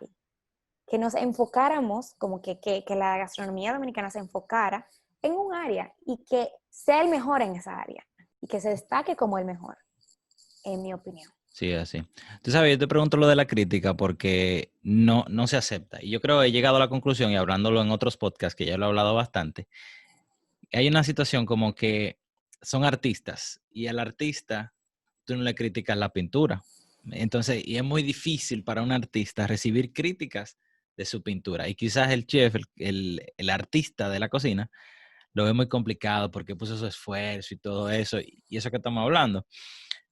que nos enfocáramos, como que la gastronomía dominicana se enfocara en un área y que sea el mejor en esa área y que se destaque como el mejor, en mi opinión. Sí, así. Tú sabes, yo te pregunto lo de la crítica porque no se acepta. Y yo creo que he llegado a la conclusión, y hablándolo en otros podcasts, que ya lo he hablado bastante, hay una situación como que son artistas y al artista tú no le criticas la pintura. Entonces, y es muy difícil para un artista recibir críticas de su pintura. Y quizás el chef, el artista de la cocina, lo ve muy complicado porque puso su esfuerzo y todo eso, y eso que estamos hablando.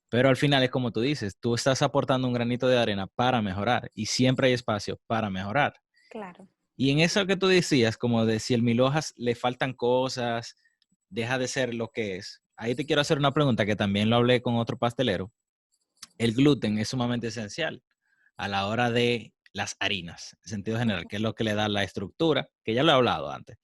Pero al final es como tú dices, tú estás aportando un granito de arena para mejorar y siempre hay espacio para mejorar. Claro. Y en eso que tú decías, como de si el mil hojas le faltan cosas, deja de ser lo que es. Ahí te quiero hacer una pregunta que también lo hablé con otro pastelero. El gluten es sumamente esencial a la hora de las harinas, en sentido general, que es lo que le da la estructura, que ya lo he hablado antes.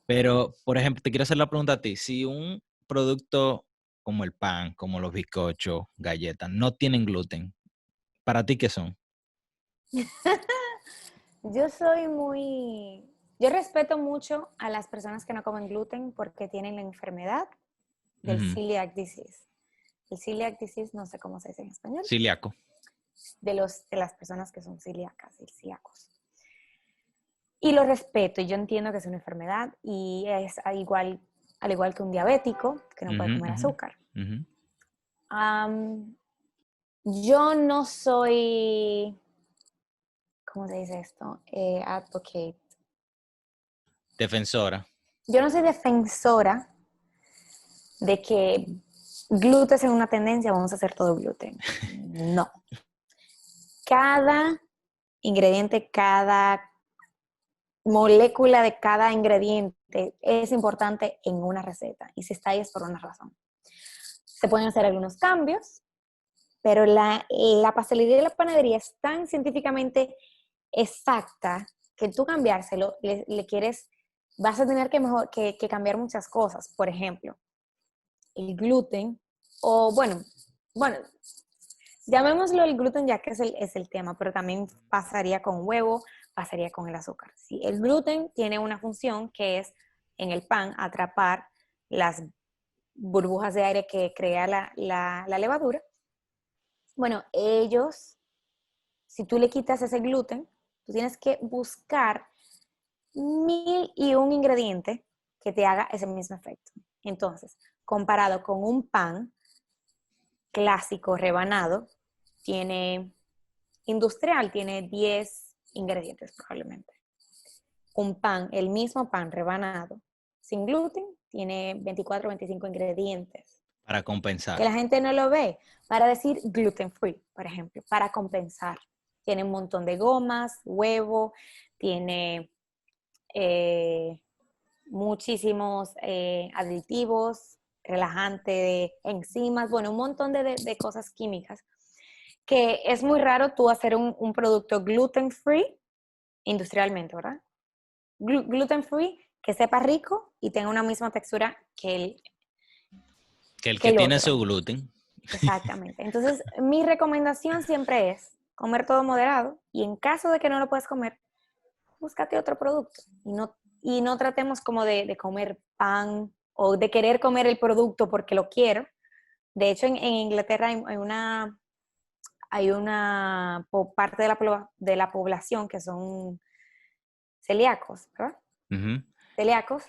Pero, por ejemplo, te quiero hacer la pregunta a ti. Si un producto como el pan, como los bizcochos, galletas, no tienen gluten, ¿para ti qué son? Yo soy muy, yo respeto mucho a las personas que no comen gluten porque tienen la enfermedad del Ujú. celiac disease. El celiac disease, no sé cómo se dice en español, Celíaco. de las personas que son celíacas y celíacos. Y lo respeto, y yo entiendo que es una enfermedad y es al igual que un diabético que no puede Ujú, comer ujú, azúcar. ujú. Um, yo no soy, ¿cómo se dice esto? Advocate. Defensora. Yo no soy defensora de que gluten es una tendencia, vamos a hacer todo gluten. No. Cada ingrediente, cada molécula de cada ingrediente es importante en una receta y si está ahí es por una razón. Se pueden hacer algunos cambios, pero la pastelería y la panadería es tan científicamente exacta que tú cambiárselo, le quieres, vas a tener que cambiar muchas cosas. Por ejemplo, el gluten, o bueno, llamémoslo el gluten ya que es el tema, pero también pasaría con huevo, pasaría con el azúcar. Sí, el gluten tiene una función que es en el pan atrapar las burbujas de aire que crea la levadura. Bueno, si tú le quitas ese gluten, tú tienes que buscar 1001 ingredientes que te haga ese mismo efecto. Entonces, comparado con un pan clásico rebanado, tiene industrial, tiene 10 ingredientes probablemente. Un pan, el mismo pan rebanado, sin gluten, tiene 24 o 25 ingredientes. Para Que compensar. la gente no lo ve. Para decir gluten free, por ejemplo, para compensar. Tiene un montón de gomas, huevo, tiene muchísimos aditivos, relajantes, enzimas, bueno, un montón de cosas químicas que es muy raro tú hacer un producto gluten free industrialmente, ¿verdad? Gluten free que sepa rico y tenga una misma textura Que el que que el tiene otro. su gluten. Exactamente. Entonces, mi recomendación siempre es comer todo moderado y en caso de que no lo puedas comer, búscate otro producto y no tratemos como de comer pan o de querer comer el producto porque lo quiero. De hecho, en Inglaterra hay una parte de la población que son celíacos, ¿verdad? Ujú. Celíacos.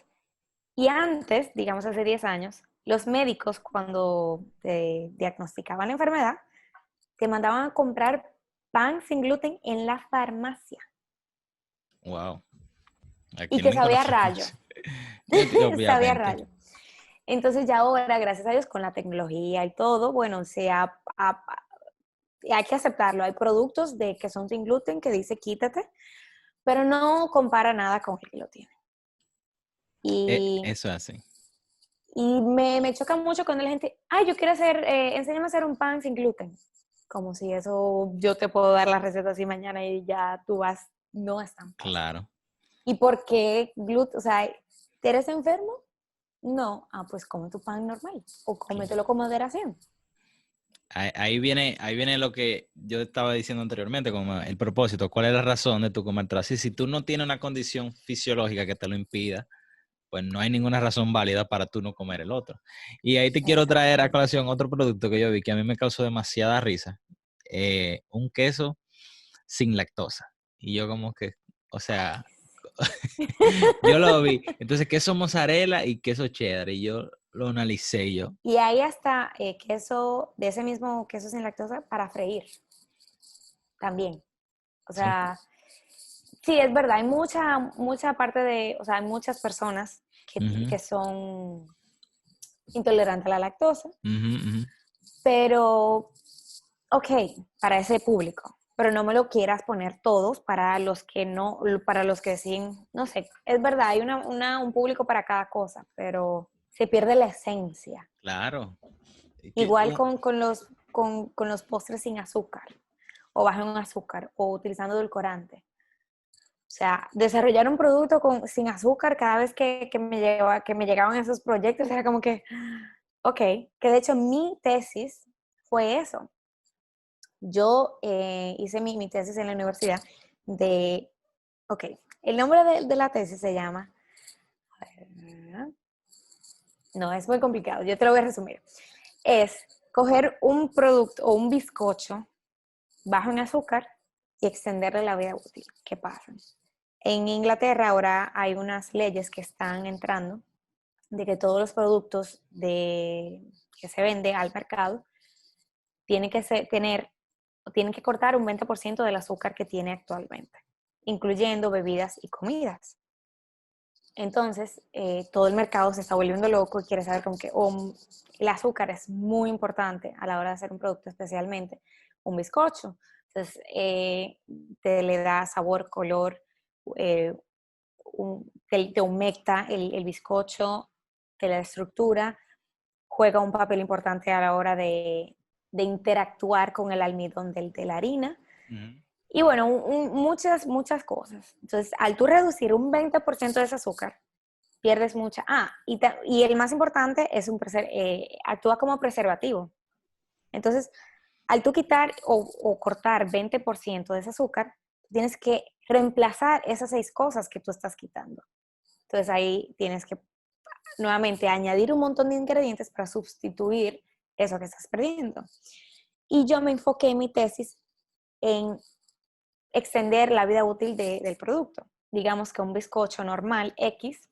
Y antes, digamos hace 10 años, los médicos cuando te diagnosticaban la enfermedad, te mandaban a comprar pan sin gluten en la farmacia Wow. y Aquí que ninguna sabía rayo. farmacia. Sabía Obviamente. rayo. Entonces ya ahora, gracias a Dios, con la tecnología y todo, bueno, hay que aceptarlo. Hay productos que son sin gluten que dice quítate, pero no compara nada con el que lo tiene. Y, Eso es así. Y me choca mucho cuando la gente, ay, yo quiero hacer, enséñame a hacer un pan sin gluten. Como si eso yo te puedo dar la receta así mañana y ya tú vas, no es tan fácil. Claro. ¿Y por qué gluten? O sea, ¿eres enfermo? No. Ah, pues come tu pan normal o cómetelo con moderación. Ahí viene lo que yo estaba diciendo anteriormente, como el propósito. ¿Cuál es la razón de tu comértelo así? Si tú no tienes una condición fisiológica que te lo impida, pues no hay ninguna razón válida para tú no comer el otro. Y ahí te quiero traer a Exactamente. colación otro producto que yo vi que a mí me causó demasiada risa. Un queso sin lactosa. Y yo como que, o sea, yo lo vi. Entonces, queso mozzarella y queso cheddar. Y yo lo analicé y yo. Y hay hasta queso, de ese mismo queso sin lactosa para freír también. O Son, sea, sí, es verdad, hay mucha parte de, o sea, hay muchas personas ujú, que son intolerantes a la lactosa, ujú, ujú. pero, ok, para ese público, pero no me lo quieras poner todos para los que no, para los que sí, no sé, es verdad, hay un público para cada cosa, pero se pierde la esencia. Claro. Igual con los postres sin azúcar, o bajo en azúcar, o utilizando edulcorante. O sea, desarrollar un producto sin azúcar cada vez que me llegaban esos proyectos era como que, ok, que de hecho mi tesis fue eso. Yo hice mi tesis en la universidad de, ok, el nombre de la tesis se llama, no, es muy complicado, yo te lo voy a resumir. Es coger un producto o un bizcocho bajo en azúcar y extenderle la vida útil. ¿Qué pasa? En Inglaterra ahora hay unas leyes que están entrando de que todos los productos que se venden al mercado tienen que tienen que cortar un 20% del azúcar que tiene actualmente, incluyendo bebidas y comidas. Entonces, todo el mercado se está volviendo loco y quiere saber como que el azúcar es muy importante a la hora de hacer un producto, especialmente un bizcocho. Entonces, te le da sabor, color, eh, te humecta el bizcocho, te la estructura, juega un papel importante a la hora de interactuar con el almidón de la harina. Ujú. Y bueno, muchas cosas. Entonces, al tú reducir un 20% de ese azúcar, pierdes mucha. Ah, y el más importante es actúa como preservativo. Entonces, al tú quitar o cortar 20% de ese azúcar, tienes que reemplazar esas 6 cosas que tú estás quitando. Entonces ahí tienes que nuevamente añadir un montón de ingredientes para sustituir eso que estás perdiendo. Y yo me enfoqué en mi tesis en extender la vida útil del producto. Digamos que un bizcocho normal X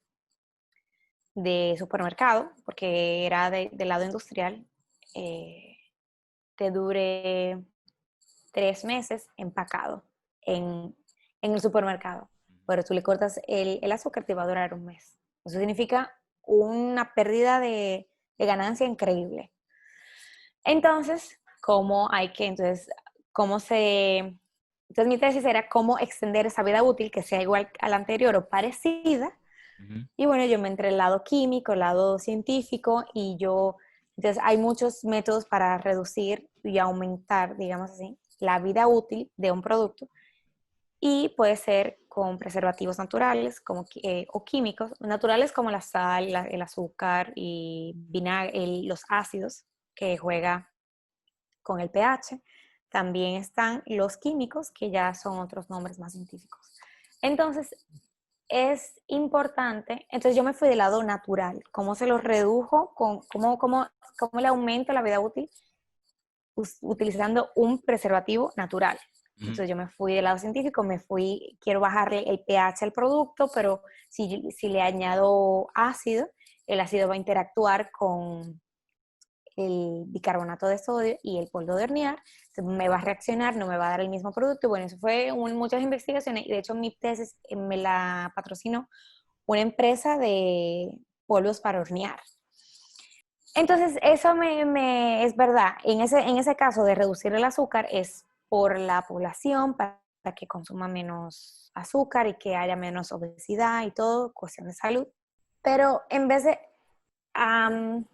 de supermercado, porque era del lado industrial, eh, te dure 3 meses empacado en, en el supermercado. Pero tú le cortas el azúcar, te va a durar un mes. Eso significa una pérdida de ganancia increíble. Entonces, cómo se... Entonces mi tesis era cómo extender esa vida útil que sea igual a la anterior o parecida. Ujú. Y bueno, yo me entré el lado químico, el lado científico entonces hay muchos métodos para reducir y aumentar, digamos así, la vida útil de un producto y puede ser con preservativos naturales o químicos, naturales como la sal, el azúcar y los ácidos que juega con el pH. También están los químicos, que ya son otros nombres más científicos. Entonces, es importante, entonces yo me fui del lado natural, cómo se lo redujo, cómo le aumenta la vida útil utilizando un preservativo natural. Ujú. Entonces yo me fui del lado científico, quiero bajarle el pH al producto, pero si le añado ácido, el ácido va a interactuar con el bicarbonato de sodio y el polvo de hornear, me va a reaccionar, no me va a dar el mismo producto. Y bueno, eso fue muchas investigaciones y de hecho mi tesis me la patrocinó una empresa de polvos para hornear. Entonces, eso es verdad. En ese caso de reducir el azúcar es por la población, para que consuma menos azúcar y que haya menos obesidad y todo, cuestión de salud. Pero en vez de en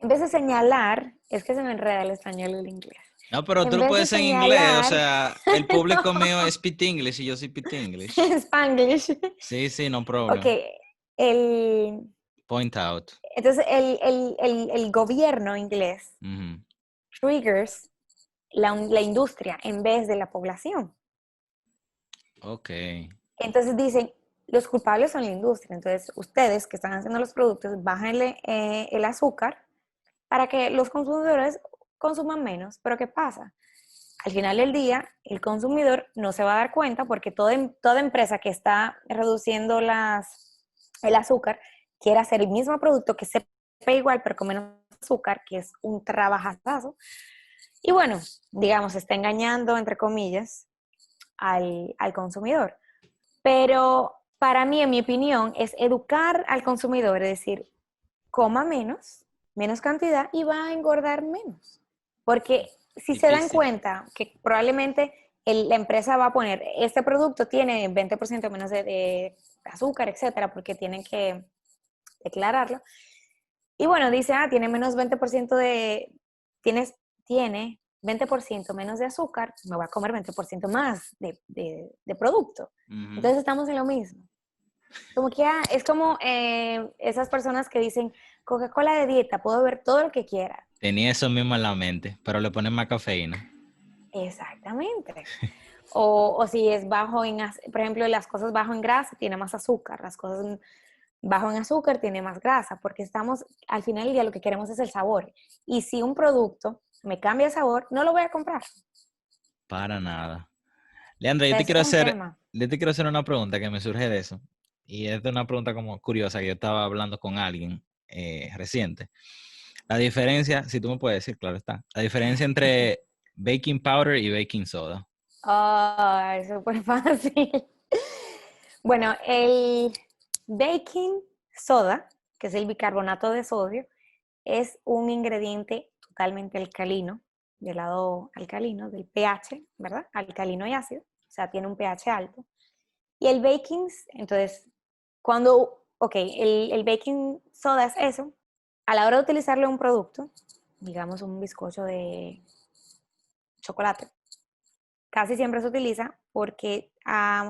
vez de señalar, es que se me enreda el español y el inglés. No, pero tú En lo vez de puedes en inglés, o señalar, sea, el público no, mío es speak English y yo soy speak English. Spanglish. Sí, no Ok, problem. el, Point out. entonces el gobierno inglés Ujú. triggers la industria en vez de la población. Ok. Entonces dicen, los culpables son la industria. Entonces, ustedes que están haciendo los productos, bájenle el azúcar para que los consumidores consuman menos. Pero ¿qué pasa? Al final del día, el consumidor no se va a dar cuenta porque toda empresa que está reduciendo el azúcar quiere hacer el mismo producto que sepa igual, pero con menos azúcar, que es un trabajazo. Y bueno, digamos, está engañando, entre comillas, al consumidor. Pero para mí, en mi opinión, es educar al consumidor, es decir, coma menos cantidad y va a engordar menos. Porque si se dan Difícil. cuenta que probablemente la empresa va a poner, este producto tiene 20% menos de azúcar, etcétera, porque tienen que declararlo. Y bueno, dice, tiene menos 20% tiene 20% menos de azúcar, me voy a comer 20% más de producto. Ujú. Entonces estamos en lo mismo. Como que es como esas personas que dicen, Coca-Cola de dieta, puedo beber todo lo que quiera. Tenía eso mismo en la mente, pero le ponen más cafeína. Exactamente. O si es bajo por ejemplo, las cosas bajo en grasa tiene más azúcar, las cosas bajo en azúcar tiene más grasa, porque al final del día lo que queremos es el sabor. Y si un producto me cambia el sabor, no lo voy a comprar. Para nada. Leandra, O sea, es un tema. yo te quiero hacer una pregunta que me surge de eso. Y es de una pregunta como curiosa que yo estaba hablando con alguien reciente. La diferencia, si tú me puedes decir, claro está, la diferencia entre baking powder y baking soda. Ay, súper fácil. Bueno, el baking soda, que es el bicarbonato de sodio, es un ingrediente totalmente alcalino, del lado alcalino, del pH, ¿verdad? Alcalino y ácido, o sea, tiene un pH alto. Y el baking, entonces, el baking soda es eso, a la hora de utilizarlo en un producto, digamos un bizcocho de chocolate, casi siempre se utiliza porque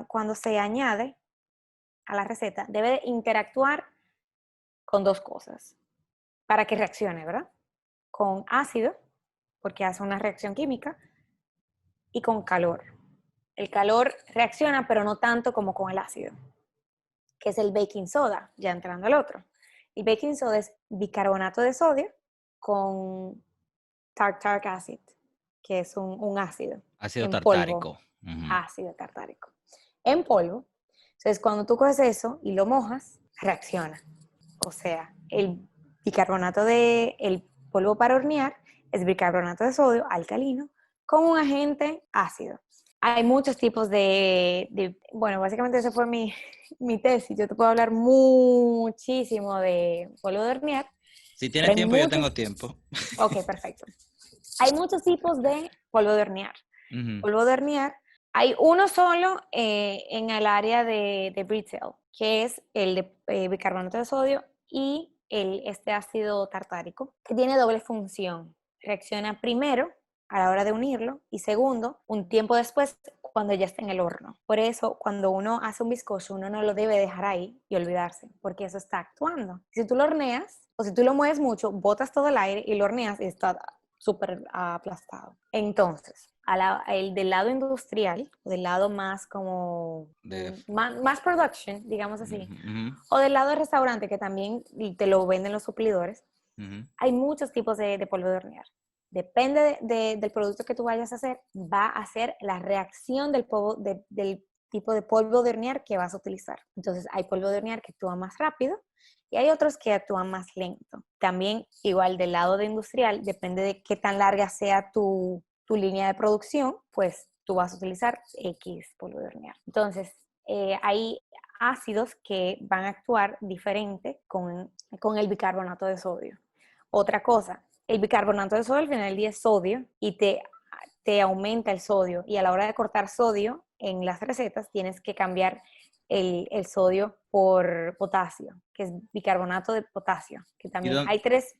cuando se añade a la receta debe de interactuar con dos cosas para que reaccione, ¿verdad? Con ácido, porque hace una reacción química, y con calor. El calor reacciona, pero no tanto como con el ácido, que es el baking soda, ya entrando al otro. El baking soda es bicarbonato de sodio con tartaric acid, que es un ácido Ácido en polvo, tartárico. Ujú. ácido tartárico. En polvo. Entonces, cuando tú coges eso y lo mojas, reacciona. O sea, el polvo para hornear es bicarbonato de sodio alcalino con un agente ácido. Hay muchos tipos bueno, básicamente esa fue mi tesis. Yo te puedo hablar muchísimo de polvo de hornear, Si pero tienes hay tiempo, yo tengo muchos, tiempo. ok, perfecto. Hay muchos tipos de polvo de hornear. Ujú. Polvo de hornear, hay uno solo en el área de retail, que es el de bicarbonato de sodio y este ácido tartárico, que tiene doble función. Reacciona primero a la hora de unirlo y segundo, un tiempo después cuando ya está en el horno. Por eso, cuando uno hace un bizcocho, uno no lo debe dejar ahí y olvidarse, porque eso está actuando. Si tú lo horneas o si tú lo mueves mucho, botas todo el aire y lo horneas y está súper aplastado. Entonces, el del lado industrial, del lado más como, De- más production, digamos así, Ujú, ujú, o del lado de restaurante que también te lo venden los suplidores, ujú. hay muchos tipos de polvo de hornear. Depende del producto que tú vayas a hacer, va a ser la reacción del tipo de polvo de hornear que vas a utilizar. Entonces, hay polvo de hornear que actúa más rápido y hay otros que actúan más lento. También, igual del lado de industrial, depende de qué tan larga sea tu línea de producción, pues tú vas a utilizar X polvo de hornear. Entonces, hay ácidos que van a actuar diferente con el bicarbonato de sodio. Otra cosa, el bicarbonato de sodio al final del día es sodio y te aumenta el sodio y a la hora de cortar sodio en las recetas tienes que cambiar el sodio por potasio, que es bicarbonato de potasio, que ¿Y, también hay tres.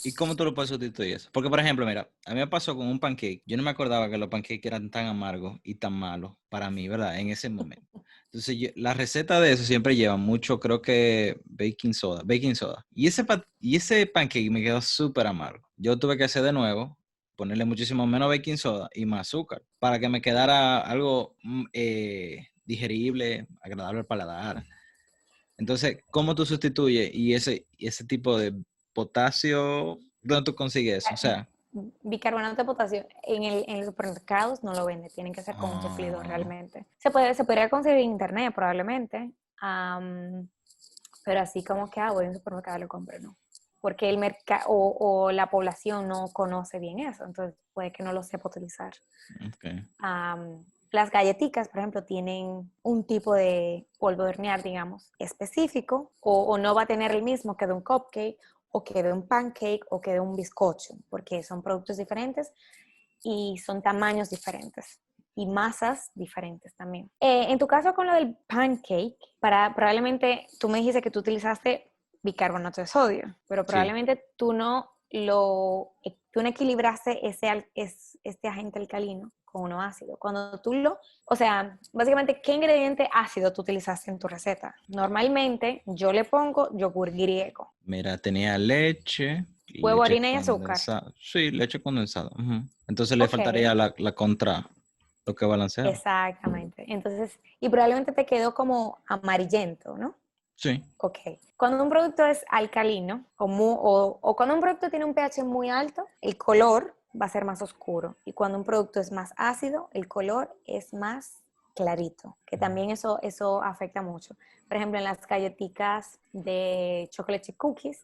¿Y cómo tú lo puedes sustituir eso? Porque, por ejemplo, mira, a mí me pasó con un pancake. Yo no me acordaba que los pancakes eran tan amargos y tan malos para mí, ¿verdad? En ese momento. Entonces, la receta de eso siempre lleva mucho, creo que baking soda. Y ese pancake me quedó súper amargo. Yo tuve que hacer de nuevo, ponerle muchísimo menos baking soda y más azúcar para que me quedara algo digerible, agradable al paladar. Entonces, ¿cómo tú sustituyes y ese tipo de potasio? ¿Dónde tú consigues eso? O sea, Bicarbonato de potasio en los supermercados no lo vende, tienen que ser con un suplidor ah, realmente. Se podría conseguir en internet probablemente, pero así como que voy a un supermercado y lo compro, no. Porque el mercado o la población no conoce bien eso, entonces puede que no lo sepa utilizar. okay. Las galletitas, por ejemplo, tienen un tipo de polvo de hornear, digamos, específico, o no va a tener el mismo que de un cupcake, o que de un pancake, o que de un bizcocho, porque son productos diferentes y son tamaños diferentes y masas diferentes también. En tu caso con lo del pancake, probablemente tú me dijiste que tú utilizaste bicarbonato de sodio, pero Sí. probablemente tú no equilibraste este agente alcalino con uno ácido. O sea, básicamente, ¿qué ingrediente ácido tú utilizaste en tu receta? Normalmente yo le pongo yogur griego, Mira, tenía leche, huevo, leche harina y azúcar. condensada. Sí, leche condensada. Ujú. Entonces le Ok, faltaría la contra, lo que balancea. exactamente. Entonces, y probablemente te quedó como amarillento, ¿no? Sí. Ok. Cuando un producto es alcalino o cuando un producto tiene un pH muy alto, el color va a ser más oscuro. Y cuando un producto es más ácido, el color es más clarito, que también eso afecta mucho. Por ejemplo, en las galletitas de chocolate chip cookies,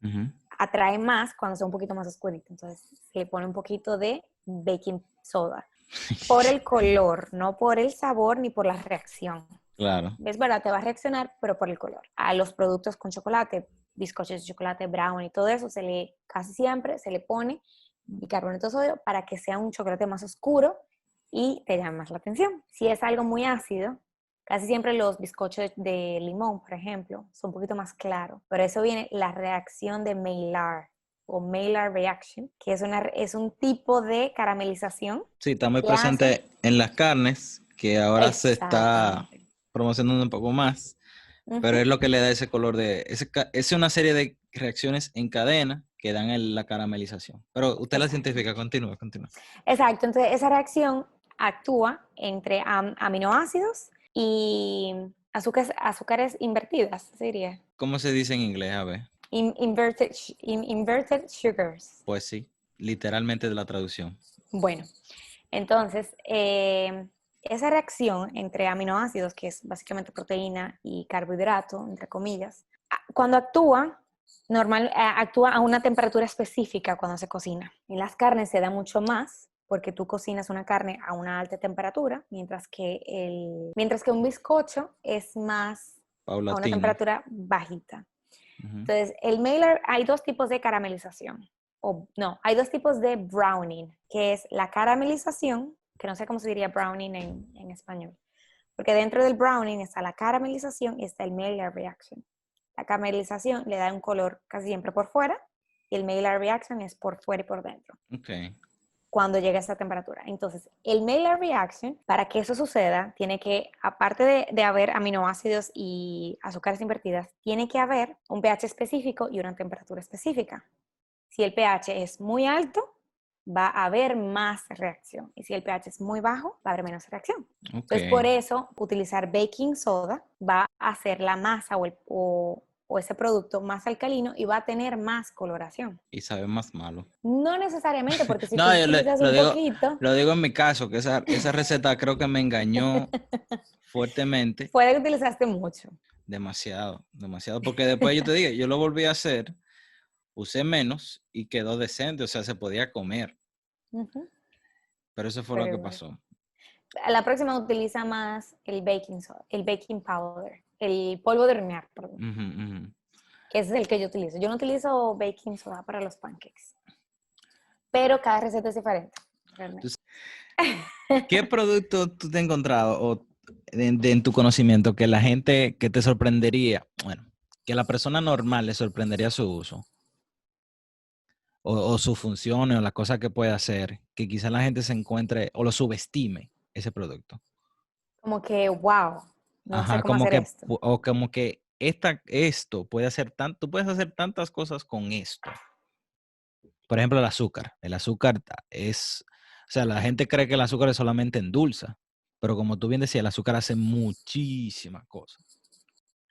Ujú. atrae más cuando son un poquito más oscurito. Entonces, se le pone un poquito de baking soda. Por el color, no por el sabor ni por la reacción. Claro. Es verdad, te va a reaccionar, pero por el color. A los productos con chocolate, bizcochos de chocolate, brown y todo eso, casi siempre se le pone bicarbonato de sodio para que sea un chocolate más oscuro y te llame más la atención. Si es algo muy ácido, casi siempre los bizcochos de limón, por ejemplo, son un poquito más claros. Pero eso viene la reacción de Maillard o Maillard reaction, que es un tipo de caramelización Sí, está muy que hace presente en las carnes, que ahora se está exactamente. promocionando un poco más, pero Ujú. es lo que le da ese color es una serie de reacciones en cadena que dan la caramelización. Pero usted la Exacto. científica, continúa, continúa. Exacto, entonces esa reacción actúa entre aminoácidos y azúcares invertidas, se diría. ¿Cómo se dice en inglés? A ver. Inverted sugars. Pues sí, literalmente de la traducción. Bueno, entonces esa reacción entre aminoácidos, que es básicamente proteína y carbohidrato, entre comillas, cuando actúa a una temperatura específica cuando se cocina. En las carnes se da mucho más porque tú cocinas una carne a una alta temperatura, mientras que un bizcocho es más a una Paulatino. temperatura bajita. Ujú. Entonces, hay dos tipos de caramelización, o no, hay dos tipos de browning, que es la caramelización, que no sé cómo se diría browning en español, porque dentro del browning está la caramelización y está el Maillard reaction. La caramelización le da un color casi siempre por fuera y el Maillard reaction es por fuera y por dentro Ok. cuando llega a esa temperatura. Entonces, el Maillard reaction, para que eso suceda, tiene que, aparte de haber aminoácidos y azúcares invertidas, tiene que haber un pH específico y una temperatura específica. Si el pH es muy alto, va a haber más reacción. Y si el pH es muy bajo, va a haber menos reacción. Ok. Entonces, por eso, utilizar baking soda va a hacer la masa o ese producto más alcalino y va a tener más coloración. Y sabe más malo. No necesariamente, porque si tú No, yo utilizas un poquito, lo digo en mi caso, que esa receta creo que me engañó fuertemente. puede que utilizaste mucho. Demasiado, demasiado. Porque después yo te dije, yo lo volví a hacer, usé menos y quedó decente, o sea, se podía comer. Ujú. Pero eso fue lo Pero que igual. pasó. A la próxima utiliza más el baking soda, el baking powder, el polvo de hornear, perdón, Ujú, ujú. que ese es el que yo utilizo. Yo no utilizo baking soda para los pancakes, pero cada receta es diferente, realmente. Entonces, ¿qué producto tú te has encontrado en tu conocimiento que la gente que te sorprendería, bueno, que la persona normal le sorprendería su uso o sus funciones o las cosas que puede hacer, que quizá la gente se encuentre o lo subestime ese producto? Como que, wow, no sé Ajá, cómo como hacer que, esto. o como que esto puede hacer tanto, tú puedes hacer tantas cosas con esto. Por ejemplo, el azúcar. El azúcar es, o sea, la gente cree que el azúcar es solamente endulza, pero como tú bien decías, el azúcar hace muchísimas cosas.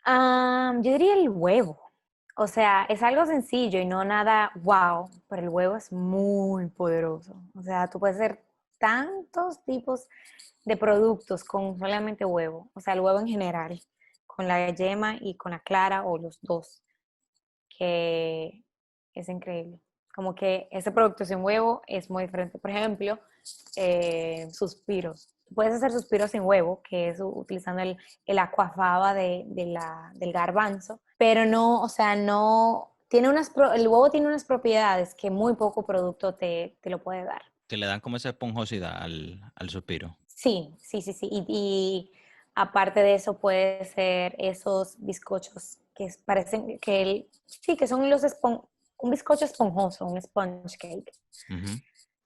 Yo diría el huevo. O sea, es algo sencillo y no nada wow, pero el huevo es muy poderoso. O sea, tú puedes hacer tantos tipos de productos con solamente huevo. O sea, el huevo en general, con la yema y con la clara o los dos, que es increíble. Como que ese producto sin huevo es muy diferente. Por ejemplo, suspiros. Puedes hacer suspiros sin huevo, que es utilizando el aquafaba del garbanzo, pero no, o sea, no, el huevo tiene unas propiedades que muy poco producto te lo puede dar. Que le dan como esa esponjosidad al suspiro. Sí, sí, sí, sí. Y aparte de eso puede ser esos bizcochos que parecen sí, que son un bizcocho esponjoso, un sponge cake, Ujú.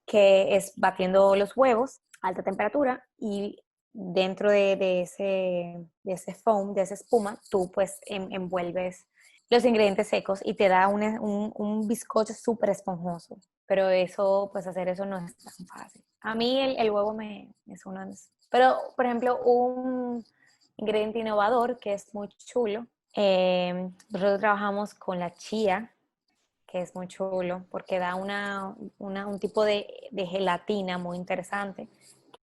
que es batiendo los huevos a alta temperatura y dentro de ese foam, de esa espuma, tú pues envuelves los ingredientes secos y te da un bizcocho súper esponjoso. Pero eso, pues hacer eso no es tan fácil. A mí el huevo me suena. Pero, por ejemplo, un ingrediente innovador que es muy chulo, nosotros trabajamos con la chía, que es muy chulo porque da un tipo de gelatina muy interesante,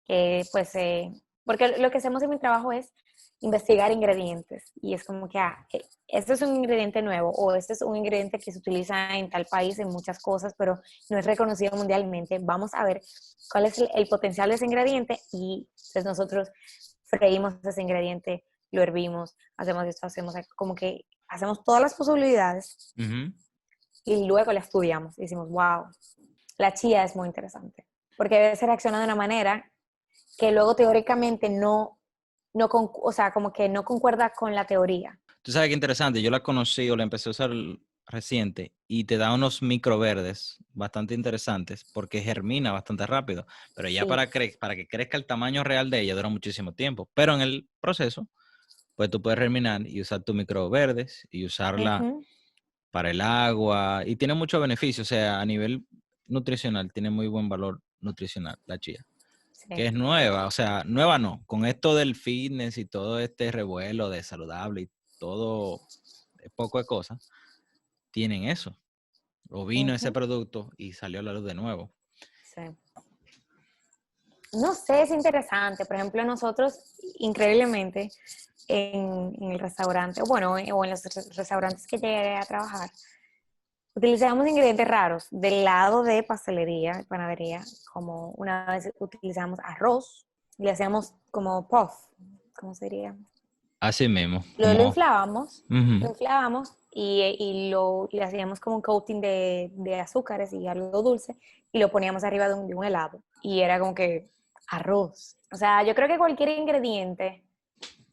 que pues, porque lo que hacemos en mi trabajo es investigar ingredientes y es como que, este es un ingrediente nuevo o este es un ingrediente que se utiliza en tal país en muchas cosas, pero no es reconocido mundialmente. Vamos a ver cuál es el potencial de ese ingrediente y pues nosotros freímos ese ingrediente, lo hervimos, hacemos esto, como que hacemos todas las posibilidades Ujú. y luego la estudiamos y decimos, wow, la chía es muy interesante, porque a veces reacciona de una manera que luego teóricamente o sea, como que no concuerda con la teoría. Tú sabes qué interesante, yo la conocí o la empecé a usar reciente y te da unos microverdes bastante interesantes porque germina bastante rápido, pero ya Sí. para que crezca el tamaño real de ella dura muchísimo tiempo, pero en el proceso, pues tú puedes germinar y usar tus microverdes y usarla Ujú. para el agua y tiene muchos beneficios, o sea, a nivel nutricional tiene muy buen valor nutricional la chía, que Sí. es nueva, o sea, nueva no, con esto del fitness y todo este revuelo de saludable y todo poco de cosas, tienen eso. O vino ese Ujú. producto y salió a la luz de nuevo. Sí. No sé, es interesante. Por ejemplo, nosotros, increíblemente, en el restaurante, bueno, o en los restaurantes que llegué a trabajar, utilizamos ingredientes raros del lado de pastelería, panadería, como una vez utilizamos arroz, le hacíamos como puff, ¿cómo sería? Así mismo, Lo como... inflábamos, Ujú. lo inflábamos y le hacíamos como un coating de azúcares y algo dulce y lo poníamos arriba de un helado. Y era como que arroz. O sea, yo creo que cualquier ingrediente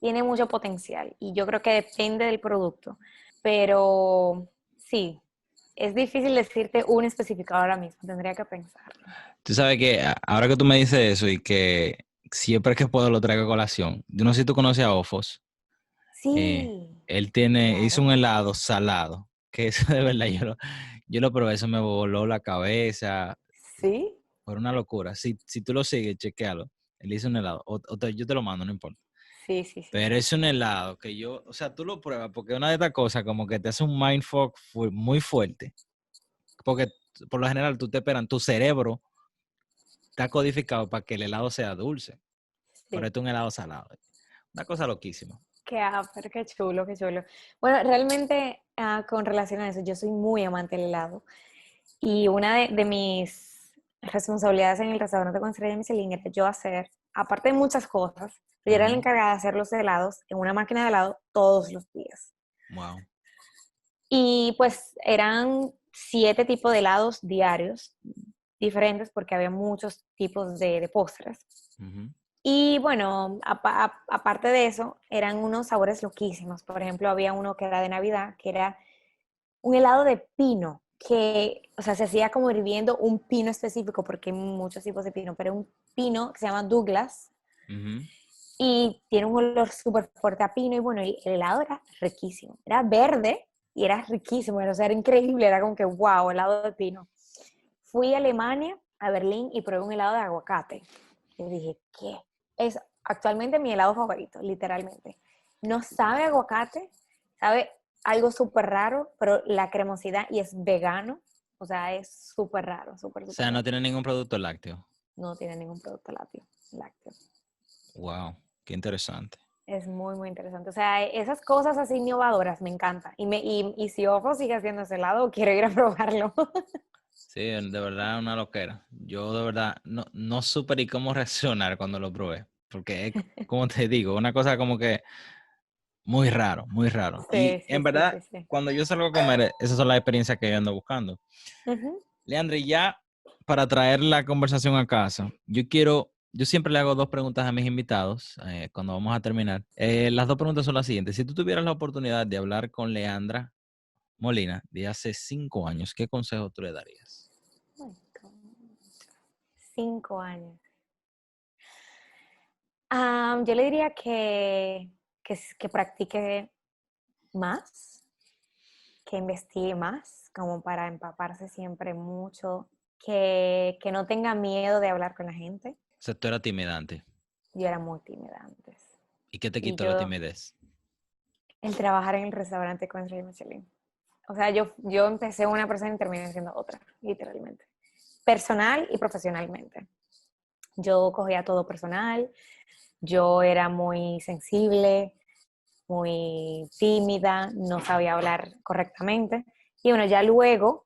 tiene mucho potencial y yo creo que depende del producto. Pero sí, es difícil decirte un específico ahora mismo, tendría que pensarlo. Tú sabes que ahora que tú me dices eso y que siempre que puedo lo traigo a colación, yo no sé si tú conoces a Ofos. Sí, Hizo claro. un helado salado, que eso de verdad yo lo probé, eso me voló la cabeza, Sí, por una locura. Si tú lo sigues, chequealo. Él hizo un helado, yo te lo mando, no importa. sí, sí, sí. Pero es un helado que yo, o sea, tú lo pruebas porque una de estas cosas como que te hace un mindfuck muy fuerte. Porque por lo general tú te esperan, tu cerebro está codificado para que el helado sea dulce, pero Sí. esto es un helado salado. Una cosa loquísima. Pero qué chulo, qué chulo. Bueno, realmente con relación a eso, yo soy muy amante del helado y una de mis responsabilidades en el restaurante con estrella Michelin era yo hacer, aparte de muchas cosas, yo era la Ujú. encargada de hacer los helados en una máquina de helado todos los días. Wow. Y pues eran 7 tipos de helados diarios diferentes porque había muchos tipos de postres. Ujú. Y bueno, aparte de eso, eran unos sabores loquísimos. Por ejemplo, había uno que era de Navidad, que era un helado de pino, que, o sea, se hacía como hirviendo un pino específico, porque hay muchos tipos de pino, pero un pino que se llama Douglas, Ujú. y tiene un olor súper fuerte a pino, y bueno, el helado era riquísimo. Era verde y era riquísimo, o sea, era increíble, era como que, wow, helado de pino. Fui a Alemania, a Berlín, y probé un helado de aguacate. Y dije, ¿qué? Es actualmente mi helado favorito, literalmente. No sabe a aguacate, sabe algo súper raro, pero la cremosidad, y es vegano, o sea, es súper raro, O súper sea, no raro. tiene ningún producto lácteo. No tiene ningún producto lácteo. Wow, qué interesante. Es muy, muy interesante. O sea, esas cosas así innovadoras me encantan. Y si Ojo sigue haciendo ese helado, quiero ir a probarlo. Sí, de verdad una loquera. Yo de verdad no supe ni cómo reaccionar cuando lo probé. Porque es, como te digo, una cosa como que muy raro, muy raro. Sí, Y sí, en sí, verdad, sí, sí. cuando yo salgo a comer, esas son las experiencias que yo ando buscando. Ujú. Leandre, ya para traer la conversación a casa, yo siempre le hago dos preguntas a mis invitados cuando vamos a terminar. Las dos preguntas son las siguientes. Si tú tuvieras la oportunidad de hablar con Leandra Molina de hace 5 años, ¿qué consejo tú le darías? Ay, 5 años. Yo le diría que practique más, que investigue más, como para empaparse siempre mucho, que no tenga miedo de hablar con la gente. O sea, tú eras timidante. Yo era muy tímida antes. ¿Y qué te Y quitó la yo, timidez? el trabajar en el restaurante con Estrella Michelin. O sea, yo empecé una persona y terminé siendo otra, literalmente. Personal y profesionalmente. Yo cogía todo personal, yo era muy sensible, muy tímida, no sabía hablar correctamente. Y bueno, ya luego,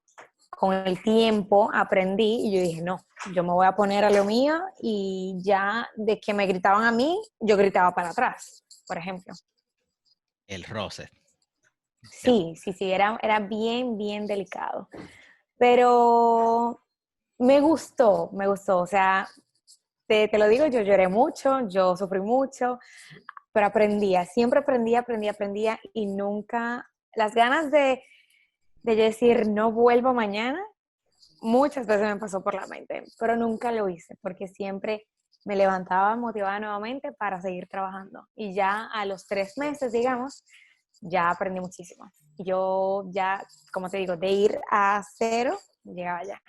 con el tiempo, aprendí y yo dije, no, yo me voy a poner a lo mío, y ya de que me gritaban a mí, yo gritaba para atrás, por ejemplo. El roce. Sí, sí, sí, era bien, bien delicado. Pero me gustó. O sea, te lo digo, yo lloré mucho, yo sufrí mucho, pero aprendía, siempre aprendía, y nunca, las ganas de yo decir no vuelvo mañana, muchas veces me pasó por la mente, pero nunca lo hice, porque siempre me levantaba motivada nuevamente para seguir trabajando. Y ya a los 3 meses, digamos, ya aprendí muchísimo. Y yo ya, como te digo, de ir a cero, llegaba ya.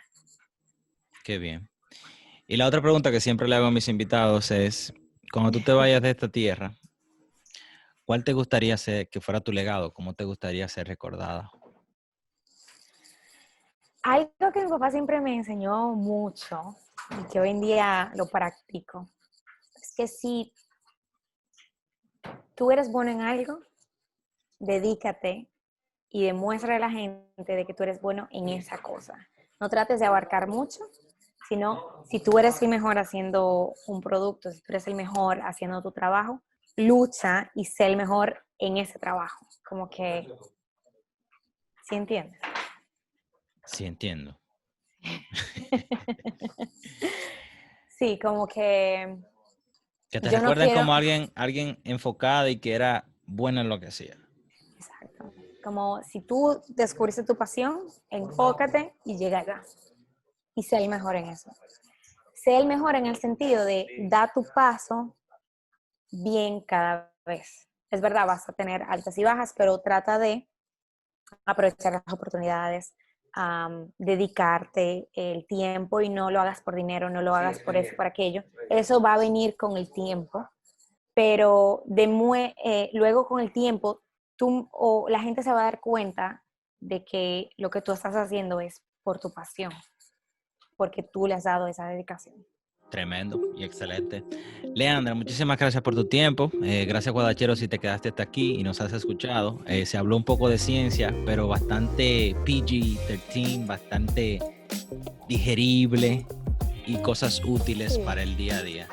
Qué bien. Y la otra pregunta que siempre le hago a mis invitados es, cuando tú te vayas de esta tierra, ¿cuál te gustaría ser, que fuera tu legado? ¿Cómo te gustaría ser recordada? Algo que mi papá siempre me enseñó mucho y que hoy en día lo practico, es que si tú eres bueno en algo, dedícate y demuestra a la gente de que tú eres bueno en esa cosa. No trates de abarcar mucho, sino si tú eres el mejor haciendo un producto, si tú eres el mejor haciendo tu trabajo, lucha y sé el mejor en ese trabajo. Como que, ¿sí entiendes? Sí, entiendo. Sí, como que Que te yo no recuerden quiero, como alguien enfocada y que era buena en lo que hacía. exacto, como si tú descubriste tu pasión, enfócate y llega allá. Y sé el mejor en eso. Sé el mejor en el sentido de da tu paso bien cada vez. Es verdad, vas a tener altas y bajas, pero trata de aprovechar las oportunidades, dedicarte el tiempo, y no lo hagas por dinero, no lo hagas por eso, por aquello. Eso va a venir con el tiempo, pero luego con el tiempo tú o la gente se va a dar cuenta de que lo que tú estás haciendo es por tu pasión, porque tú le has dado esa dedicación. Tremendo y excelente. Leandra, muchísimas gracias por tu tiempo. Gracias, Guadachero, si te quedaste hasta aquí y nos has escuchado. Se habló un poco de ciencia, pero bastante PG-13, bastante digerible y cosas útiles Sí. para el día a día.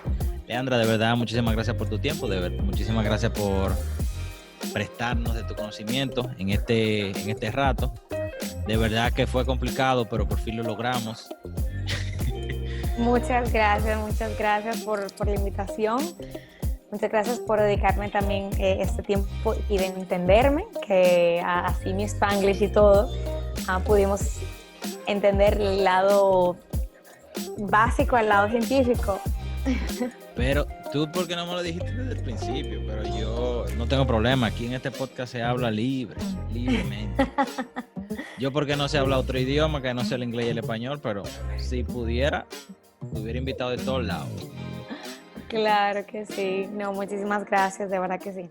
Leandra, de verdad, muchísimas gracias por tu tiempo. Muchísimas gracias por prestarnos de tu conocimiento en este rato. De verdad que fue complicado, pero por fin lo logramos. Muchas gracias por la invitación. Muchas gracias por dedicarme también este tiempo y de entenderme, que así mi Spanglish y todo, pudimos entender el lado básico al lado científico. Pero tú, ¿por qué no me lo dijiste desde el principio? Pero yo no tengo problema. Aquí en este podcast se habla libremente. Yo porque no sé hablar otro idioma, que no sé el inglés y el español, pero si pudiera, te hubiera invitado de todos lados. Claro que sí. No, muchísimas gracias, de verdad que sí.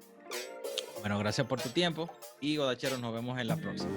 Bueno, gracias por tu tiempo y Guadacheros, nos vemos en la próxima.